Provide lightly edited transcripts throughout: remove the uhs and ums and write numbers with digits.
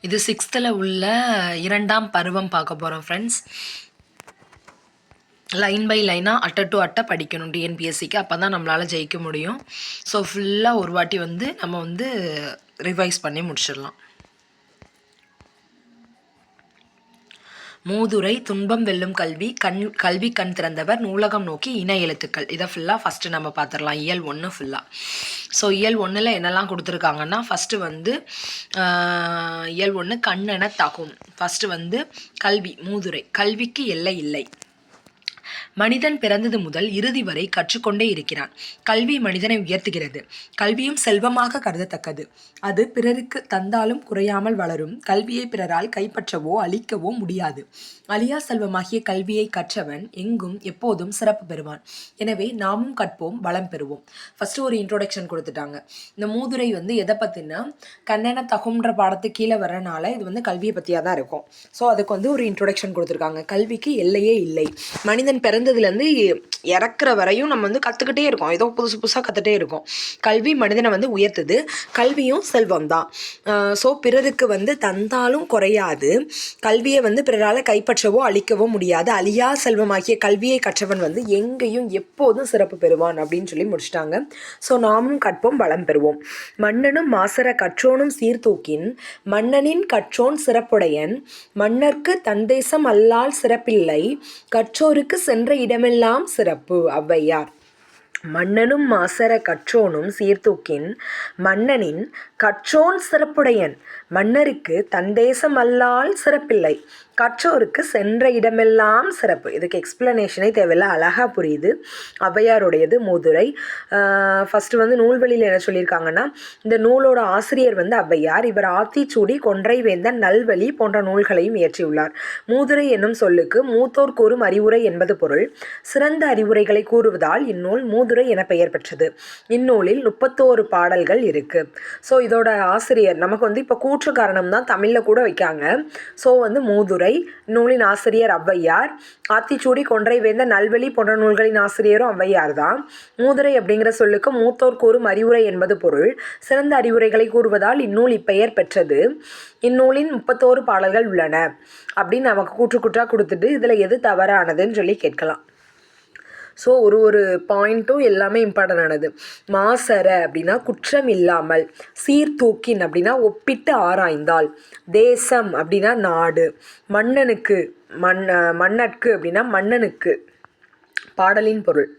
இது 6th உள்ள 2ஆம் பருவம் பார்க்க போகிறோம் ஃப்ரெண்ட்ஸ். லைன் பை லைனாக அட்டை டு அட்டை படிக்கணும் டிஎன்பிஎஸ்சிக்கு. அப்போ தான் நம்மளால் ஜெயிக்க முடியும். ஸோ ஃபுல்லாக ஒரு வாட்டி நம்ம ரிவைஸ் பண்ணி முடிச்சிடலாம். மூதுரை துன்பம் வெல்லும் கல்வி கல்வி கண் திறந்தவர் நூலகம் நோக்கி இன எழுத்துக்கள். இதை ஃபுல்லாக ஃபஸ்ட்டு நம்ம பார்த்துடலாம். இயல் 1 ஃபுல்லாக. ஸோ இயல் 1 என்னெல்லாம் கொடுத்துருக்காங்கன்னா, ஃபஸ்ட்டு இயல் 1 கண்ணென தகும். ஃபஸ்ட்டு கல்வி மூதுரை. கல்விக்கு எல்லை இல்லை. மனிதன் பிறந்தது முதல் இறுதி வரை கற்றுக்கொண்டே இருக்கிறான். கல்வி மனிதனை உயர்த்துகிறது. கல்வியும் செல்வமாக கருதத்தக்கது. அது பிறருக்கு தந்தாலும் குறையாமல் வளரும். கல்வியை பிறரால் கைப்பற்றவோ அழிக்கவோ முடியாது. அழியா செல்வமாகிய கல்வியை கற்றவன் எங்கும் எப்போதும் சிறப்பு பெறுவான். எனவே நாமும் கற்போம், வளம் பெறுவோம். ஃபஸ்ட்டு ஒரு இன்ட்ரோடக்ஷன் கொடுத்துட்டாங்க. இந்த மூதுரை எதை பற்றினா, கண்ணென தகுன்ற பாடத்துக்கு கீழே வரனால இது கல்வியை பற்றியாக தான் இருக்கும். ஸோ அதுக்கு ஒரு இன்ட்ரோடக்ஷன் கொடுத்துருக்காங்க. கல்விக்கு எல்லையே இல்லை. மனிதன் பிறந்ததுலேருந்து இறக்குற வரையும் நம்ம கற்றுக்கிட்டே இருக்கோம். ஏதோ புதுசாக கற்றுட்டே இருக்கோம். கல்வி மனிதனை உயர்த்துது. கல்வியும் செல்வம் தான். ஸோ பிறருக்கு தந்தாலும் குறையாது. கல்வியை பிறரால் கைப்பற்றவோ அழிக்கவோ முடியாது. அழியா செல்வமாகிய கல்வியை கற்றவன் எங்கேயும் எப்போதும் சிறப்பு பெறுவான் அப்படின்னு சொல்லி முடிச்சிட்டாங்க. ஸோ நாமும் கற்போம், வளம் பெறுவோம். மன்னனும் மாசற கற்றோனும் சீர்தூக்கின் மன்னனின் கற்றோன் சிறப்புடையன். மன்னர்க்கு தந்தேசம் அல்லால் சிறப்பில்லை. கற்றோருக்கு சென்ற இடமெல்லாம் சிறப்பு. ஔவையார். மன்னனும் மாசற கற்றோனும் சீர்தூக்கின் மன்னனின் கற்றோன் சிறப்புடையன். மன்னருக்கு தந்தேசம் அல்லால் சிறப்பில்லை. கற்றோருக்கு சென்ற இடமெல்லாம் சிறப்பு. இதுக்கு எக்ஸ்பிளனேஷனே தேவையில்லை, அழகாக புரியுது. ஔவையாருடையது மூதுரை. ஃபஸ்ட்டு நூல்வெளியில் என்ன சொல்லியிருக்காங்கன்னா, இந்த நூலோட ஆசிரியர் ஔவையார். இவர் ஆத்திச்சூடி, கொன்றை வேந்தன், நல்வழி போன்ற நூல்களையும் இயற்றியுள்ளார். மூதுரை என்னும் சொல்லுக்கு மூத்தோர் கூறும் அறிவுரை என்பது பொருள். சிறந்த அறிவுரைகளை கூறுவதால் இந்நூல் மூதுரை என பெயர் பெற்றது. இந்நூலில் 31 பாடல்கள் இருக்கு. ஸோ இதோட ஆசிரியர் நமக்கு இப்போ கூற்று காரணம் தான் தமிழில் கூட வைக்காங்க. ஸோ மூதுரை நூலின் ஆசிரியர் ஔவையார். ஆத்திச்சூடி, கொன்றை வேந்தன், நல்வழி போன்ற நூல்களின் ஆசிரியரும் ஔவையார் தான். மூதுரை அப்படிங்கிற சொல்லுக்கு மூத்தோர் கூறும் அறிவுரை என்பது பொருள். சிறந்த அறிவுரைகளை கூறுவதால் இந்நூல் இப்பெயர் பெற்றது. இந்நூலின் 31 பாடல்கள் உள்ளன அப்படின்னு நமக்கு கூற்றாக கொடுத்துட்டு இதில் எது தவறானதுன்னு சொல்லி கேட்கலாம். ஸோ ஒரு பாயிண்ட்டும் எல்லாமே இம்பார்ட்டன்ட் ஆனது. மாசற அப்படின்னா குற்றம் இல்லாமல். சீர்தூக்கின் அப்படின்னா ஒப்பிட்டு ஆராய்ந்தால். தேசம் அப்படின்னா நாடு. மன்னனுக்கு மன்னற்கு அப்படின்னா மன்னனுக்கு. பாடலின் பொருள்.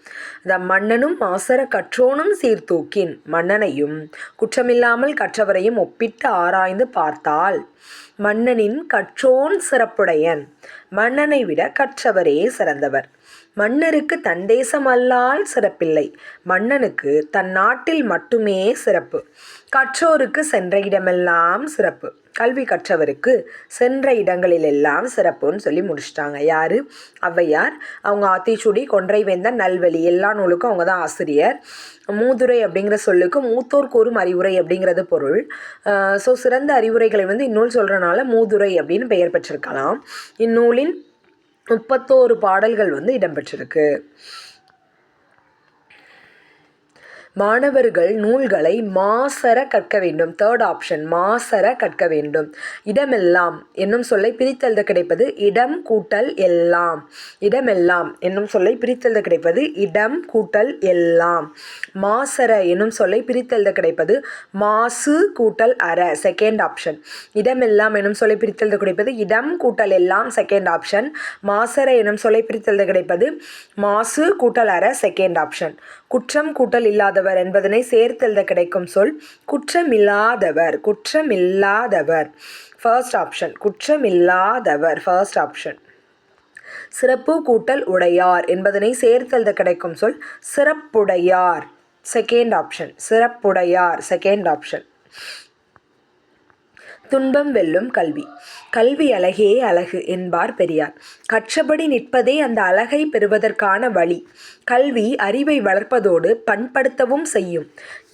மன்னனும் மாசற கற்றோனும் சீர்தூக்கின் மன்னனையும் குற்றமில்லாமல் கற்றவரையும் ஒப்பிட்டு ஆராய்ந்து பார்த்தால் மன்னனின் கற்றோன் சிறப்புடையன். மன்னனை விட கற்றவரே சிறந்தவர். மன்னருக்கு தன் தேசம் அல்லால் சிறப்பில்லை. மன்னனுக்கு தன் நாட்டில் மட்டுமே சிறப்பு. கற்றோருக்கு சென்ற இடமெல்லாம் சிறப்பு. கல்வி கற்றவருக்கு சென்ற இடங்களிலெல்லாம் சிறப்புன்னு சொல்லி முடிச்சிட்டாங்க. யார்? ஔவையார். அவங்க ஆத்திச்சூடி, கொன்றை வேந்தன், நல்வழி எல்லா நூலுக்கும் அவங்க தான் ஆசிரியர். மூதுரை அப்படிங்கிற சொல்லுக்கு மூத்தோர் கூறும் அறிவுரை அப்படிங்கிறது பொருள். ஸோ சிறந்த அறிவுரைகளை இந்நூல் சொல்கிறனால மூதுரை அப்படின்னு பெயர் பெற்றிருக்கலாம். இந்நூலின் 31 பாடல்கள் இடம்பெற்றிருக்கு. மாணவர்கள் நூல்களை மாசற கற்க வேண்டும். 3rd ஆப்ஷன், மாசற கற்க வேண்டும். இடமெல்லாம் என்னும் சொல்லை பிரித்தெழுத கிடைப்பது இடம் கூட்டல் எல்லாம். இடமெல்லாம் என்னும் சொல்லை பிரித்தெழுத கிடைப்பது இடம் கூட்டல் எல்லாம். மாசற என்னும் சொல்லை பிரித்தெழுத கிடைப்பது மாசு கூட்டல் அற. 2nd option. இடமெல்லாம் என்னும் சொல்லை பிரித்தெழுத கிடைப்பது இடம் கூட்டல் எல்லாம். 2nd option. மாசற என்னும் சொல்லை பிரித்தெழுத கிடைப்பது மாசு கூட்டல் அற. 2nd option. குற்றம் கூட்டல் இல்லாதவர் என்பதனை சேர்த்தெழுத கிடைக்கும் சொல் குற்றமில்லாதவர். குற்றமில்லாதவர். 1st option. குற்றமில்லாதவர். 1st option. சிறப்பு கூட்டல் உடையார் என்பதனை சேர்த்தெழுத கிடைக்கும் சொல் சிறப்புடையார். 2nd option. சிறப்புடையார். 2nd option. துன்பம் வெல்லும் கல்வி. கல்வி அழகே அழகு என்பார் பெரியார். கற்றபடி நிற்பதே அந்த அழகை பெறுவதற்கான வழி. கல்வி அறிவை வளர்ப்பதோடு பண்படுத்தவும் செய்யும்.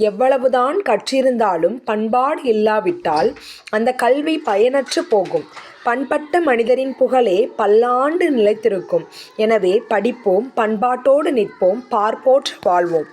எவ்வளவுதான் கற்றிருந்தாலும் பண்பாடு இல்லாவிட்டால் அந்த கல்வி பயனற்று போகும். பண்பட்ட மனிதரின் புகழே பல்லாண்டு நிலைத்திருக்கும். எனவே படிப்போம், பண்பாட்டோடு நிற்போம், பார்ப்போற்று வாழ்வோம்.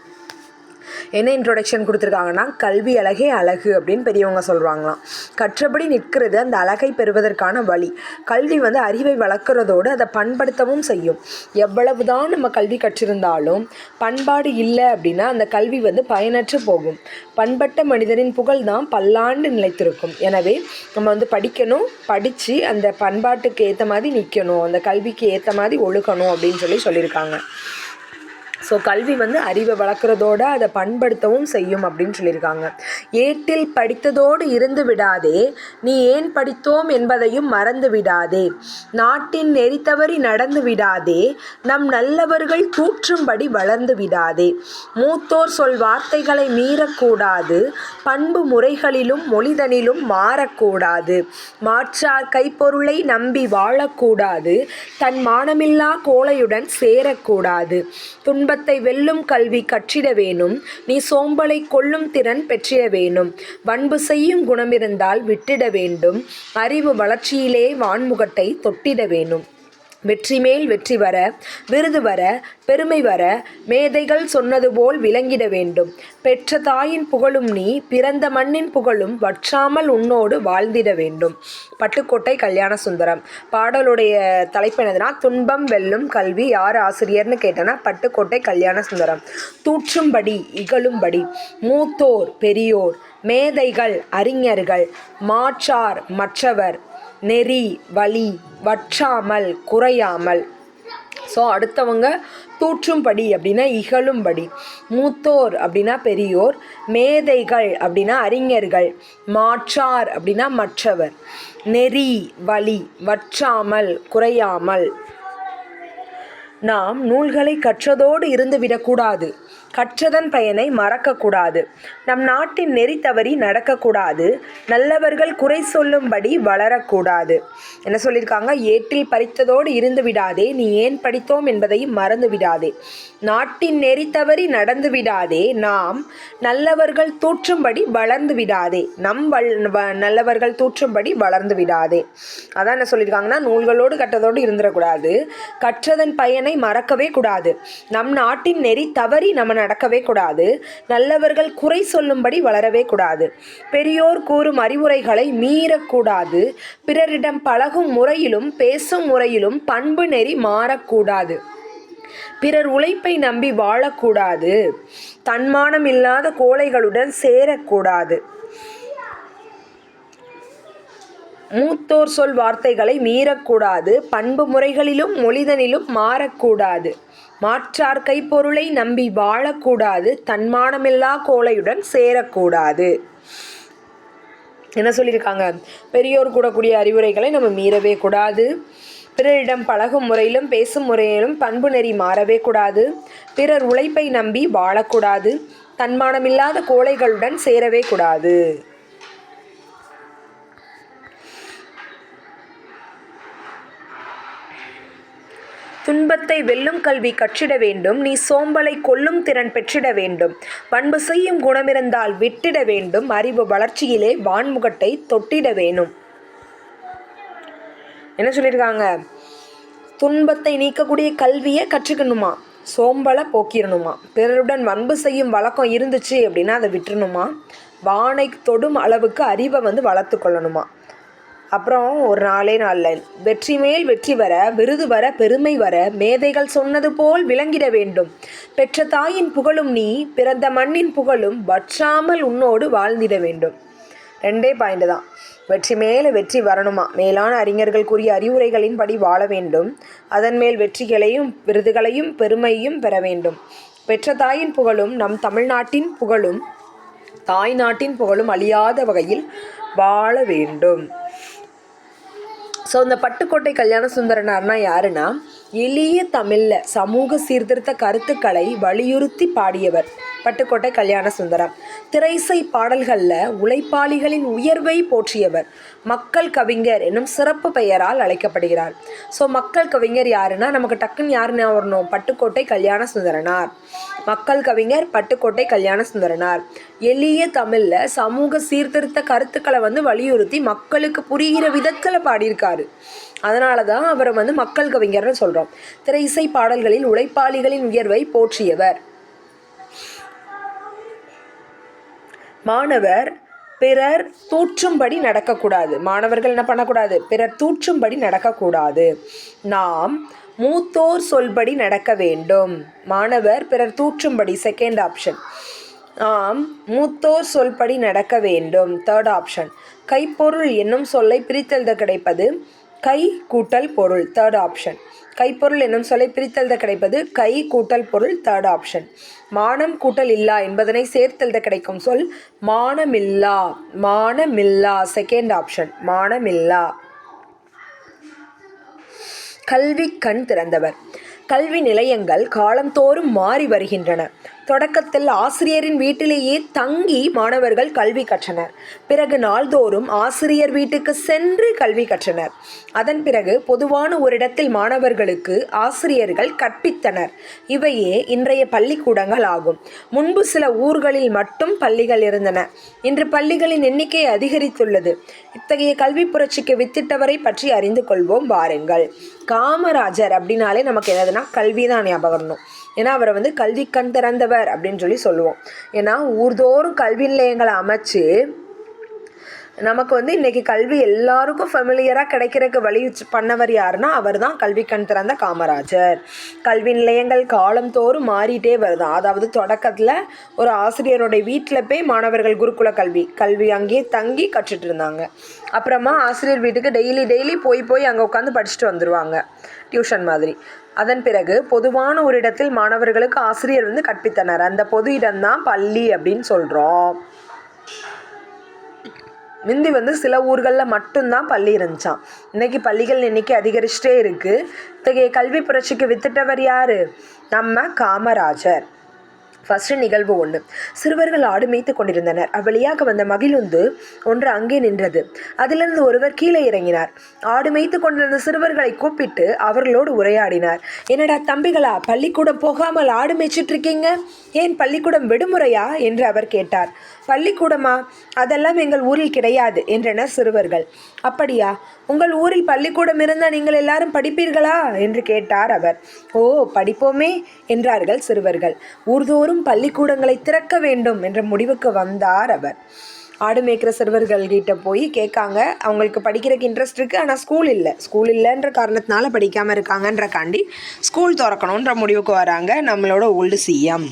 என்ன இன்ட்ரொடக்ஷன் கொடுத்துருக்காங்கன்னா, கல்வி அழகே அழகு அப்படின்னு பெரியவங்க சொல்கிறாங்களாம். கற்றபடி நிற்கிறது அந்த அழகை பெறுவதற்கான வழி. கல்வி வந்து அறிவை வளர்க்குறதோடு அதை பண்படுத்தவும் செய்யும். எவ்வளவு தான் நம்ம கல்வி கற்றிருந்தாலும் பண்பாடு இல்லை அப்படின்னா அந்த கல்வி வந்து பயனற்று போகும். பண்பட்ட மனிதனின் புகழ் தான் பல்லாண்டு நிலைத்திருக்கும். எனவே நம்ம வந்து படிக்கணும், படித்து அந்த பண்பாட்டுக்கு ஏற்ற மாதிரி நிற்கணும், அந்த கல்விக்கு ஏற்ற மாதிரி ஒழுகணும் அப்படின்னு சொல்லியிருக்காங்க. ஸோ கல்வி வந்து அறிவை வளர்க்குறதோடு அதை பண்படுத்தவும் செய்யும் அப்படின்னு சொல்லியிருக்காங்க. ஏட்டில் படித்ததோடு இருந்து விடாதே, நீ ஏன் படித்தோம் என்பதையும் மறந்து விடாதே. நாட்டின் நெறி தவறி நடந்து விடாதே, நம் நல்லவர்கள் தூற்றும்படி வளர்ந்து விடாதே. மூத்தோர் சொல் வார்த்தைகளை மீறக்கூடாது, பண்பு முறைகளிலும் மொழிதனிலும் மாறக்கூடாது. மாற்றார் கைப்பொருளை நம்பி வாழக்கூடாது, தன் மானமில்லா கோழையுடன் சேரக்கூடாது. துன்பத்தை வெல்லும் கல்வி கற்றிட வேணும், நீ சோம்பலை கொல்லும் திறன் பெற்றிட வேணும். வன்பு செய்யும் குணமிருந்தால் விட்டிட வேண்டும், அறிவு வளர்ச்சியிலே வான்முகட்டை தொட்டிட வேணும். வெற்றி மேல் வெற்றி வர, விருது வர, பெருமை வர, மேதைகள் சொன்னது போல் விளங்கிட வேண்டும். பெற்ற தாயின் புகழும் நீ, பிறந்த மண்ணின் புகழும் வற்றாமல் உன்னோடு வாழ்ந்திட வேண்டும். பட்டுக்கோட்டை கல்யாண சுந்தரம். பாடலுடைய தலைப்பு என்னதுன்னா, துன்பம் வெல்லும் கல்வி. யார் ஆசிரியர்னு கேட்டனா பட்டுக்கோட்டை கல்யாண சுந்தரம். தூற்றும்படி இகழும்படி, மூத்தோர் பெரியோர், மேதைகள் அறிஞர்கள், மாற்றார் மற்றவர், நெறி வழி, வற்றாமல் குறையாமல். ஸோ அடுத்தவங்க தூற்றும்படி அப்படின்னா இகழும்படி, மூத்தோர் அப்படின்னா பெரியோர், மேதைகள் அப்படின்னா அறிஞர்கள், மாற்றார் அப்படின்னா மற்றவர், நெறி வழி, வற்றாமல் குறையாமல். நாம் நூல்களை கற்றதோடு இருந்து விடக்கூடாது, கற்றதன் பயனை மறக்கக்கூடாது. நம் நாட்டின் நெறி தவறி நடக்கக்கூடாது, நல்லவர்கள் குறை சொல்லும்படி வளரக்கூடாது. என்ன சொல்லியிருக்காங்க? ஏட்டில் படித்ததோடு இருந்து விடாதே, நீ ஏன் படித்தோம் என்பதையும் மறந்து விடாதே. நாட்டின் நெறி தவறி நடந்து விடாதே, நாம் நல்லவர்கள் தூற்றும்படி வளர்ந்து விடாதே. நல்லவர்கள் தூற்றும்படி வளர்ந்து விடாதே. அதான் என்ன சொல்லியிருக்காங்கன்னா, நூல்களோடு கற்றதோடு இருந்துடக்கூடாது, கற்றதன் பயனை மறக்கவே கூடாது, நம் நாட்டின் நெறி தவறி நம்ம நடக்கவே கூடாது, நல்லவர்கள் குறை சொல்லும்படி வளரவே கூடாது, பெரியோர் கூறும் அறிவுரைகளை மீறக்கூடாது, பிறரிடம் பழகும் முறையிலும் பேசும் முறையிலும் பண்பு நெறி மாறக்கூடாது, பிறர் உழைப்பை நம்பி வாழக்கூடாது, தன்மானம் இல்லாத கோழைகளுடன் சேரக்கூடாது, மூத்தோர் சொல் வார்த்தைகளை மீறக்கூடாது, பண்பு முறைகளிலும் மொழிதனிலும் மாறக்கூடாது, மாற்றார் கைப்பொருளை நம்பி வாழக்கூடாது, தன்மானமில்லா கோழையுடன் சேரக்கூடாது. என்ன சொல்லியிருக்காங்க? பெரியோர் கூடக்கூடிய அறிவுரைகளை நம்ம மீறவே கூடாது, பிறரிடம் பழகும் முறையிலும் பேசும் முறையிலும் பண்பு நெறி மாறவே கூடாது, பிறர் உழைப்பை நம்பி வாழக்கூடாது, தன்மானமில்லாத கோழைகளுடன் சேரவே கூடாது. துன்பத்தை வெல்லும் கல்வி கற்றிட வேண்டும், நீ சோம்பலை கொல்லும் திறன் பெற்றிட வேண்டும். பண்பு செய்யும் குணமிருந்தால் விட்டிட வேண்டும், அறிவு வளர்ச்சியிலே வான்முகட்டை தொட்டிட வேணும். என்ன சொல்லியிருக்காங்க? துன்பத்தை நீக்கக்கூடிய கல்வியை கற்றுக்கணுமா, சோம்பலை போக்கிடணுமா, பிறருடன் வன்பு செய்யும் வழக்கம் இருந்துச்சு அப்படின்னா அதை விட்டுறணுமா, வானை தொடும் அளவுக்கு அறிவை வளர்த்து கொள்ளணுமா. அப்புறம் ஒரு நாளில் வெற்றி மேல் வெற்றி வர, விருது வர, பெருமை வர, மேதைகள் சொன்னது போல் விளங்கிட வேண்டும். பெற்ற தாயின் புகழும் நீ, பிறந்த மண்ணின் புகழும் வற்றாமல் உன்னோடு வாழ்ந்திட வேண்டும். 2 பாயிண்ட் தான். வெற்றி மேலே வெற்றி வரணுமா, மேலான அறிஞர்கள் கூறிய அறிவுரைகளின்படி வாழ வேண்டும், அதன் மேல் வெற்றிகளையும் விருதுகளையும் பெருமையும் பெற வேண்டும். பெற்ற தாயின் புகழும் நம் தமிழ்நாட்டின் புகழும் தாய் நாட்டின் புகழும் அழியாத வகையில் வாழ வேண்டும். ஸோ இந்த பட்டுக்கோட்டை கல்யாண சுந்தரனார்னா யாருன்னா, எளிய தமிழில் சமூக சீர்திருத்த கருத்துக்களை வலியுறுத்தி பாடியவர் பட்டுக்கோட்டை கல்யாண சுந்தரம். திரைசை பாடல்களில் உழைப்பாளிகளின் உயர்வை போற்றியவர். மக்கள் கவிஞர் என்னும் சிறப்பு பெயரால் அழைக்கப்படுகிறார். ஸோ மக்கள் கவிஞர் யாருன்னா நமக்கு டக்குன்னு யாருன்னா வரணும்? பட்டுக்கோட்டை கல்யாண சுந்தரனார். மக்கள் கவிஞர் பட்டுக்கோட்டை கல்யாண சுந்தரனார். எளிய தமிழில் சமூக சீர்திருத்த கருத்துக்களை வலியுறுத்தி மக்களுக்கு புரிகிற விதத்தில் பாடியிருக்காரு. அதனால தான் அவரை மக்கள் கவிஞர்னு சொல்கிறோம். திரை இசை பாடல்களில் உழைப்பாளிகளின் உயர்வை போற்றியவர். மாணவர் பிறர் தூற்றும்படி நடக்கக்கூடாது. மாணவர்கள் என்ன பண்ணக்கூடாது? பிறர் தூற்றும்படி நடக்கக்கூடாது. நாம் மூத்தோர் சொல்படி நடக்க வேண்டும். மாணவர் பிறர் தூற்றும்படி, செகண்ட் ஆப்ஷன். நாம் மூத்தோர் சொல்படி நடக்க வேண்டும், தேர்ட் ஆப்ஷன். கைப்பொருள் என்னும் சொல்லை பிரித்தெழுத கிடைப்பது கை கூட்டல் பொருள், தேர்ட் ஆப்ஷன். கைப்பொருள் என்னும் சொல்லை பிரித்தெழுத கிடைப்பது கை கூட்டல் பொருள், தேர்ட் ஆப்ஷன். மானம் கூட்டல் இல்லா என்பதனை சேர்த்தெழுத கிடைக்கும் சொல் மானமில்லா, மானமில்லா, செகண்ட் ஆப்ஷன். மானமில்லா. கல்வி கண் திறந்தவர். கல்வி நிலையங்கள் காலந்தோறும் மாறி வருகின்றன. தொடக்கத்தில் ஆசிரியரின் வீட்டிலேயே தங்கி மாணவர்கள் கல்வி கற்றனர். பிறகு நாள்தோறும் ஆசிரியர் வீட்டுக்கு சென்று கல்வி கற்றனர். அதன் பிறகு பொதுவான ஒரு இடத்தில் மாணவர்களுக்கு ஆசிரியர்கள் கற்பித்தனர். இவையே இன்றைய பள்ளிக்கூடங்கள் ஆகும். முன்பு சில ஊர்களில் மட்டும் பள்ளிகள் இருந்தன. இன்று பள்ளிகளின் எண்ணிக்கை அதிகரித்துள்ளது. இத்தகைய கல்வி புரட்சிக்கு வித்திட்டவரை பற்றி அறிந்து கொள்வோம் வாருங்கள். காமராஜர் அப்படின்னாலே நமக்கு என்னதுன்னா கல்வி தான் ஞாபகம் வரணும். ஏன்னா அவரை கல்வி கண் திறந்தவர் அப்படின்னு சொல்லுவோம். ஏன்னா ஊர்தோறும் கல்வி நிலையங்களை அமைச்சு நமக்கு இன்றைக்கி கல்வி எல்லாருக்கும் ஃபெமிலியராக கிடைக்கிறதுக்கு வழி பண்ணவர் யாருன்னா அவர் தான் கல்வி கண் திறந்த காமராஜர். கல்வி நிலையங்கள் காலந்தோறும் மாறிட்டே வருதான். அதாவது தொடக்கத்தில் ஒரு ஆசிரியருடைய வீட்டில் போய் மாணவர்கள் குருகுல கல்வி அங்கேயே தங்கி கற்றுட்டு இருந்தாங்க. அப்புறமா ஆசிரியர் வீட்டுக்கு டெய்லி போய் அங்கே உட்காந்து படிச்சுட்டு வந்துடுவாங்க, டியூஷன் மாதிரி. அதன் பிறகு பொதுவான ஒரு இடத்தில் மாணவர்களுக்கு ஆசிரியர் கற்பித்தனர். அந்த பொது இடம்தான் பள்ளி அப்படின்னு சொல்கிறோம். முந்தி சில ஊர்களில் மட்டும்தான் பள்ளி இருந்துச்சான். இன்றைக்கி பள்ளிகள் எண்ணிக்கை அதிகரிச்சுட்டே இருக்குது. இத்தகைய கல்வி புரட்சிக்கு வித்திட்டவர் யார்? நம்ம காமராஜர். ஃபஸ்ட்டு நிகழ்வு 1. சிறுவர்கள் ஆடு மேய்த்து கொண்டிருந்தனர். அவ்வழியாக வந்த மகிழுந்து ஒன்று அங்கே நின்றது. அதிலிருந்து ஒருவர் கீழே இறங்கினார். ஆடு மேய்த்து கொண்டிருந்த சிறுவர்களை கூப்பிட்டு அவர்களோடு உரையாடினார். என்னடா தம்பிகளா, பள்ளிக்கூடம் போகாமல் ஆடு மேய்ச்சிட்டு இருக்கீங்க? ஏன் பள்ளிக்கூடம் விடுமுறையா என்று அவர் கேட்டார். பள்ளிக்கூடமா? அதெல்லாம் எங்கள் ஊரில் கிடையாது என்றனர் சிறுவர்கள். அப்படியா? உங்கள் ஊரில் பள்ளிக்கூடம் இருந்தால் நீங்கள் எல்லாரும் படிப்பீர்களா என்று கேட்டார் அவர். ஓ, படிப்போமே என்றார்கள் சிறுவர்கள். ஊர்தோறும் பள்ளிக்கூடங்களை திறக்க வேண்டும் என்ற முடிவுக்கு வந்தார் அவர். ஆடு மேய்க்கிற சிறுவர்கள்கிட்ட போய் கேட்காங்க. அவங்களுக்கு படிக்கிறதுக்கு இன்ட்ரெஸ்ட் இருக்குது, ஆனால் ஸ்கூல் இல்லைன்ற காரணத்தினால படிக்காமல் இருக்காங்கன்றக்காண்டி ஸ்கூல் திறக்கணுன்ற முடிவுக்கு வராங்க நம்மளோட ஓல்டு சிஎம்.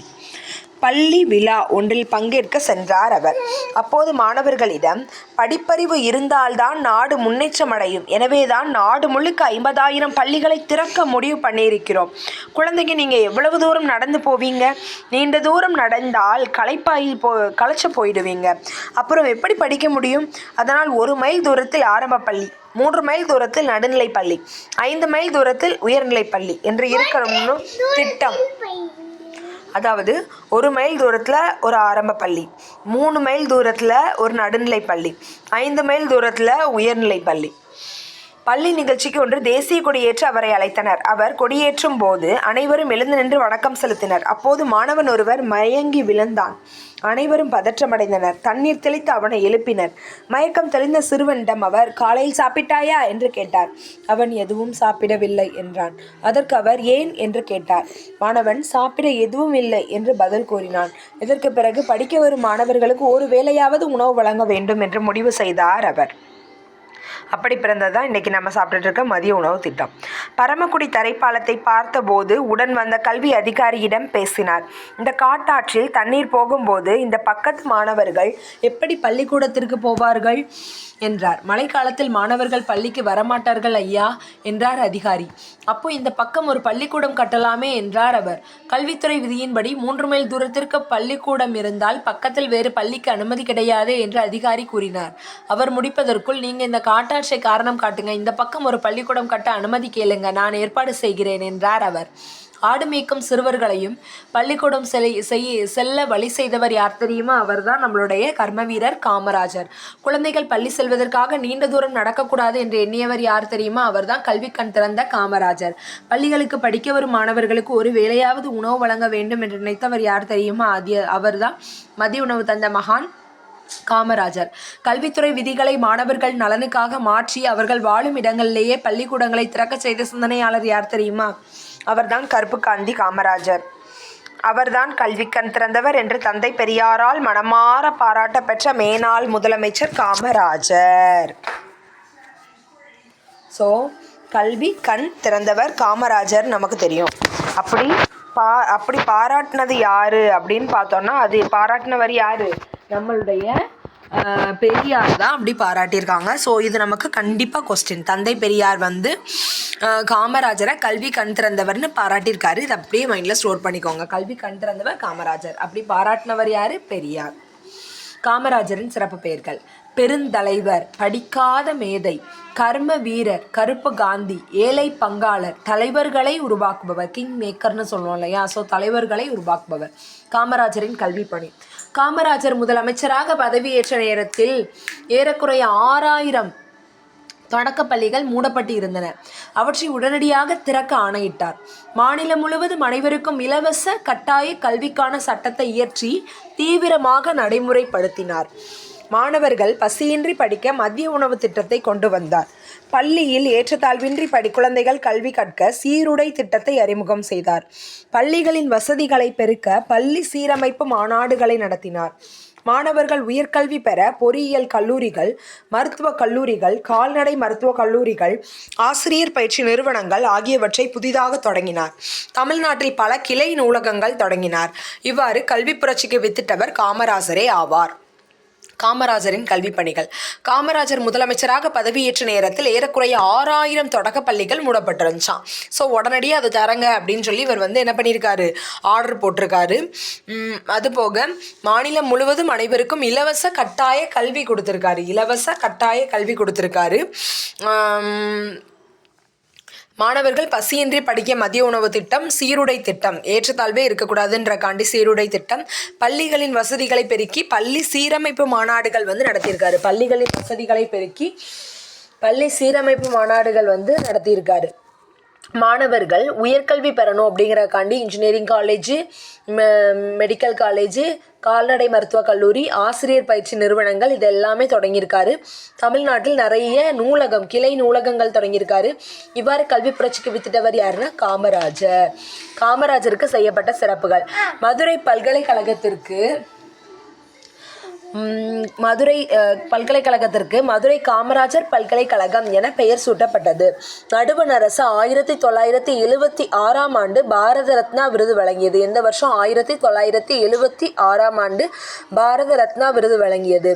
பள்ளி விழா ஒன்றில் பங்கேற்க சென்றார் அவர். அப்போது மாணவர்களிடம், படிப்பறிவு இருந்தால்தான் நாடு முன்னேற்றம் அடையும். எனவேதான் நாடு முழுக்க 50,000 பள்ளிகளை திறக்க முடிவு பண்ணியிருக்கிறோம். குழந்தைங்க, நீங்கள் எவ்வளவு தூரம் நடந்து போவீங்க? நீண்ட தூரம் நடந்தால் களைச்சு போயிடுவீங்க. அப்புறம் எப்படி படிக்க முடியும்? அதனால் 1 மைல் தூரத்தில் ஆரம்ப பள்ளி, 3 மைல் தூரத்தில் நடுநிலை பள்ளி, 5 மைல் தூரத்தில் உயர்நிலை பள்ளி என்று இருக்கணும்னு திட்டம். அதாவது 1 மைல் தூரத்தில் ஒரு ஆரம்ப பள்ளி, 3 மைல் தூரத்தில் ஒரு நடுநிலை பள்ளி, 5 மைல் தூரத்தில் உயர்நிலை பள்ளி. பள்ளி நிகழ்ச்சிக்கு ஒன்று தேசிய கொடியேற்ற அவரை அழைத்தனர். அவர் கொடியேற்றும் போது அனைவரும் எழுந்து நின்று வணக்கம் செலுத்தினர். அப்போது மாணவன் ஒருவர் மயங்கி விழுந்தான். அனைவரும் பதற்றமடைந்தனர். தண்ணீர் தெளித்து அவனை எழுப்பினர். மயக்கம் தெளிந்த சிறுவனிடம் அவர், காலையில் சாப்பிட்டாயா என்று கேட்டார். அவன் எதுவும் சாப்பிடவில்லை என்றான். அதற்கு அவர், ஏன் என்று கேட்டார். மாணவன் சாப்பிட எதுவும் இல்லை என்று பதில் கூறினான். இதற்கு பிறகு படிக்க வரும் மாணவர்களுக்கு ஒரு வேளையாவது உணவு வழங்க வேண்டும் என்று முடிவு செய்தார் அவர். அப்படி பிறந்ததுதான் இன்றைக்கி நம்ம சாப்பிட்டுட்டு இருக்க மதிய உணவு திட்டம். பரமக்குடி தரைப்பாலத்தை பார்த்தபோது உடன் வந்த கல்வி அதிகாரியிடம் பேசினார். இந்த காட்டாற்றில் தண்ணீர் போகும்போது இந்த பக்கத்து மாணவர்கள் எப்படி பள்ளிக்கூடத்திற்கு போவார்கள் என்றார். மழைக்காலத்தில் மாணவர்கள் பள்ளிக்கு வரமாட்டார்கள் ஐயா என்றார் அதிகாரி. அப்போ இந்த பக்கம் ஒரு பள்ளிக்கூடம் கட்டலாமே என்றார் அவர். கல்வித்துறை விதியின்படி 3 மைல் தூரத்திற்கு பள்ளிக்கூடம் இருந்தால் பக்கத்தில் வேறு பள்ளிக்கு அனுமதி கிடையாது என்று அதிகாரி கூறினார். அவர் முடிப்பதற்குள், நீங்க இந்த காட்டாற்றை காரணம் காட்டுங்க, இந்த பக்கம் ஒரு பள்ளிக்கூடம் கட்ட அனுமதி கேளுங்க, நான் ஏற்பாடு செய்கிறேன் என்றார் அவர். ஆடு மேய்க்கும் சிறுவர்களையும் பள்ளிக்கூடம் செல்ல வழி செய்தவர் யார் தெரியுமா? அவர்தான் நம்மளுடைய கர்மவீரர் காமராஜர். குழந்தைகள் பள்ளி செல்வதற்காக நீண்ட தூரம் நடக்கக்கூடாது என்று எண்ணியவர் யார் தெரியுமா? அவர்தான் கல்வி கண் திறந்த காமராஜர். பள்ளிகளுக்கு படிக்க வரும் மாணவர்களுக்கு ஒரு வேளையாவது உணவு வழங்க வேண்டும் என்று நினைத்தவர் யார் தெரியுமா? அவர்தான் மதிய உணவு தந்த மகான் காமராஜர். கல்வித்துறை விதிகளை மாணவர்கள் நலனுக்காக மாற்றி அவர்கள் வாழும் இடங்களிலேயே பள்ளிக்கூடங்களை திறக்க செய்த சிந்தனையாளர் யார் தெரியுமா? அவர்தான் கருப்பு காந்தி காமராஜர். அவர்தான் கல்வி கண் திறந்தவர் என்று தந்தை பெரியாரால் மனமாற பாராட்ட பெற்ற மேனாள் முதலமைச்சர் காமராஜர். ஸோ கல்வி கண் திறந்தவர் காமராஜர் நமக்கு தெரியும். அப்படி பாராட்டினது யாரு அப்படின்னு பார்த்தோம்னா, அது பாராட்டினவர் யாரு? நம்மளுடைய பெரியார் தான் அப்படி பாராட்டியிருக்காங்க. ஸோ இது நமக்கு கண்டிப்பாக கொஸ்டின். தந்தை பெரியார் வந்து காமராஜரை கல்வி கண் திறந்தவர்னு பாராட்டியிருக்காரு. இது அப்படியே மைண்டில் ஸ்டோர் பண்ணிக்கோங்க. கல்வி கண் திறந்தவர் காமராஜர், அப்படி பாராட்டினவர் யார்? பெரியார். காமராஜரின் சிறப்பு பெயர்கள்: பெருந்தலைவர், படிக்காத மேதை, கர்ம வீரர், கருப்பு காந்தி, ஏழை பங்காளர், தலைவர்களை உருவாக்குபவர், கிங் மேக்கர்னு சொல்லுவோம் இல்லையா? ஸோ தலைவர்களை உருவாக்குபவர். காமராஜரின் கல்வி பணி: காமராஜர் முதலமைச்சராக பதவியேற்ற நேரத்தில் ஏறக்குறைய 6000 தொடக்கப்பள்ளிகள் மூடப்பட்டு இருந்தன. அவற்றை உடனடியாக திறக்க ஆணையிட்டார். மாநிலம் முழுவதும் அனைவருக்கும் இலவச கட்டாய கல்விக்கான சட்டத்தை இயற்றி தீவிரமாக நடைமுறைப்படுத்தினார். மாணவர்கள் பசியின்றி படிக்க மதிய உணவு திட்டத்தை கொண்டு வந்தார். பள்ளியில் ஏற்றத்தாழ்வின்றி குழந்தைகள் கல்வி கற்க சீருடை திட்டத்தை அறிமுகம் செய்தார். பள்ளிகளின் வசதிகளை பெருக்க பள்ளி சீரமைப்பு மாநாடுகளை நடத்தினார். மாணவர்கள் உயர்கல்வி பெற பொறியியல் கல்லூரிகள், மருத்துவக் கல்லூரிகள், கால்நடை மருத்துவக் கல்லூரிகள், ஆசிரியர் பயிற்சி நிறுவனங்கள் ஆகியவற்றை புதிதாக தொடங்கினார். தமிழ்நாட்டில் பல கிளை நூலகங்கள் தொடங்கினார். இவ்வாறு கல்வி புரட்சிக்கு வித்திட்டவர் காமராஜரே ஆவார். காமராஜரின் கல்வி பணிகள்: காமராஜர் முதலமைச்சராக பதவியேற்ற நேரத்தில் ஏறக்குறைய 6000 தொடக்க பள்ளிகள் மூடப்பட்டிருந்துச்சான். ஸோ உடனடியாக அதை தரங்க அப்படின்னு சொல்லி இவர் வந்து என்ன பண்ணியிருக்காரு? ஆர்டர் போட்டிருக்காரு. அதுபோக மாநிலம் முழுவதும் அனைவருக்கும் இலவச கட்டாய கல்வி கொடுத்துருக்காரு. மாணவர்கள் பசியின்றி படிக்க மதிய உணவு திட்டம், சீருடை திட்டம், ஏற்றத்தாழ்வே இருக்கக்கூடாதுன்றக்காண்டி சீருடை திட்டம், பள்ளிகளின் வசதிகளை பெருக்கி பள்ளி சீரமைப்பு மாநாடுகள் வந்து நடத்தியிருக்காரு. பள்ளிகளின் வசதிகளை பெருக்கி பள்ளி சீரமைப்பு மாநாடுகள் வந்து நடத்தியிருக்காரு. மாணவர்கள் உயர்கல்வி பெறணும் அப்படிங்கிறக்காண்டி இன்ஜினியரிங் காலேஜு, மெடிக்கல் காலேஜு, கால்நடை மருத்துவக் கல்லூரி, ஆசிரியர் பயிற்சி நிறுவனங்கள் இது எல்லாமே தொடங்கியிருக்காரு. தமிழ்நாட்டில் நிறைய நூலகம், கிளை நூலகங்கள் தொடங்கியிருக்காரு. இவ்வாறு கல்வி புரட்சிக்கு வித்திட்டவர் யாருன்னா காமராஜர். காமராஜருக்கு செய்யப்பட்ட சிறப்புகள்: மதுரை பல்கலைக்கழகத்திற்கு மதுரை காமராஜர் பல்கலைக்கழகம் என பெயர் சூட்டப்பட்டது. நடுவண் அரசு 1976ஆம் ஆண்டு பாரத ரத்னா விருது வழங்கியது. எந்த வருஷம்? 1976ஆம் ஆண்டு பாரத ரத்னா விருது வழங்கியது.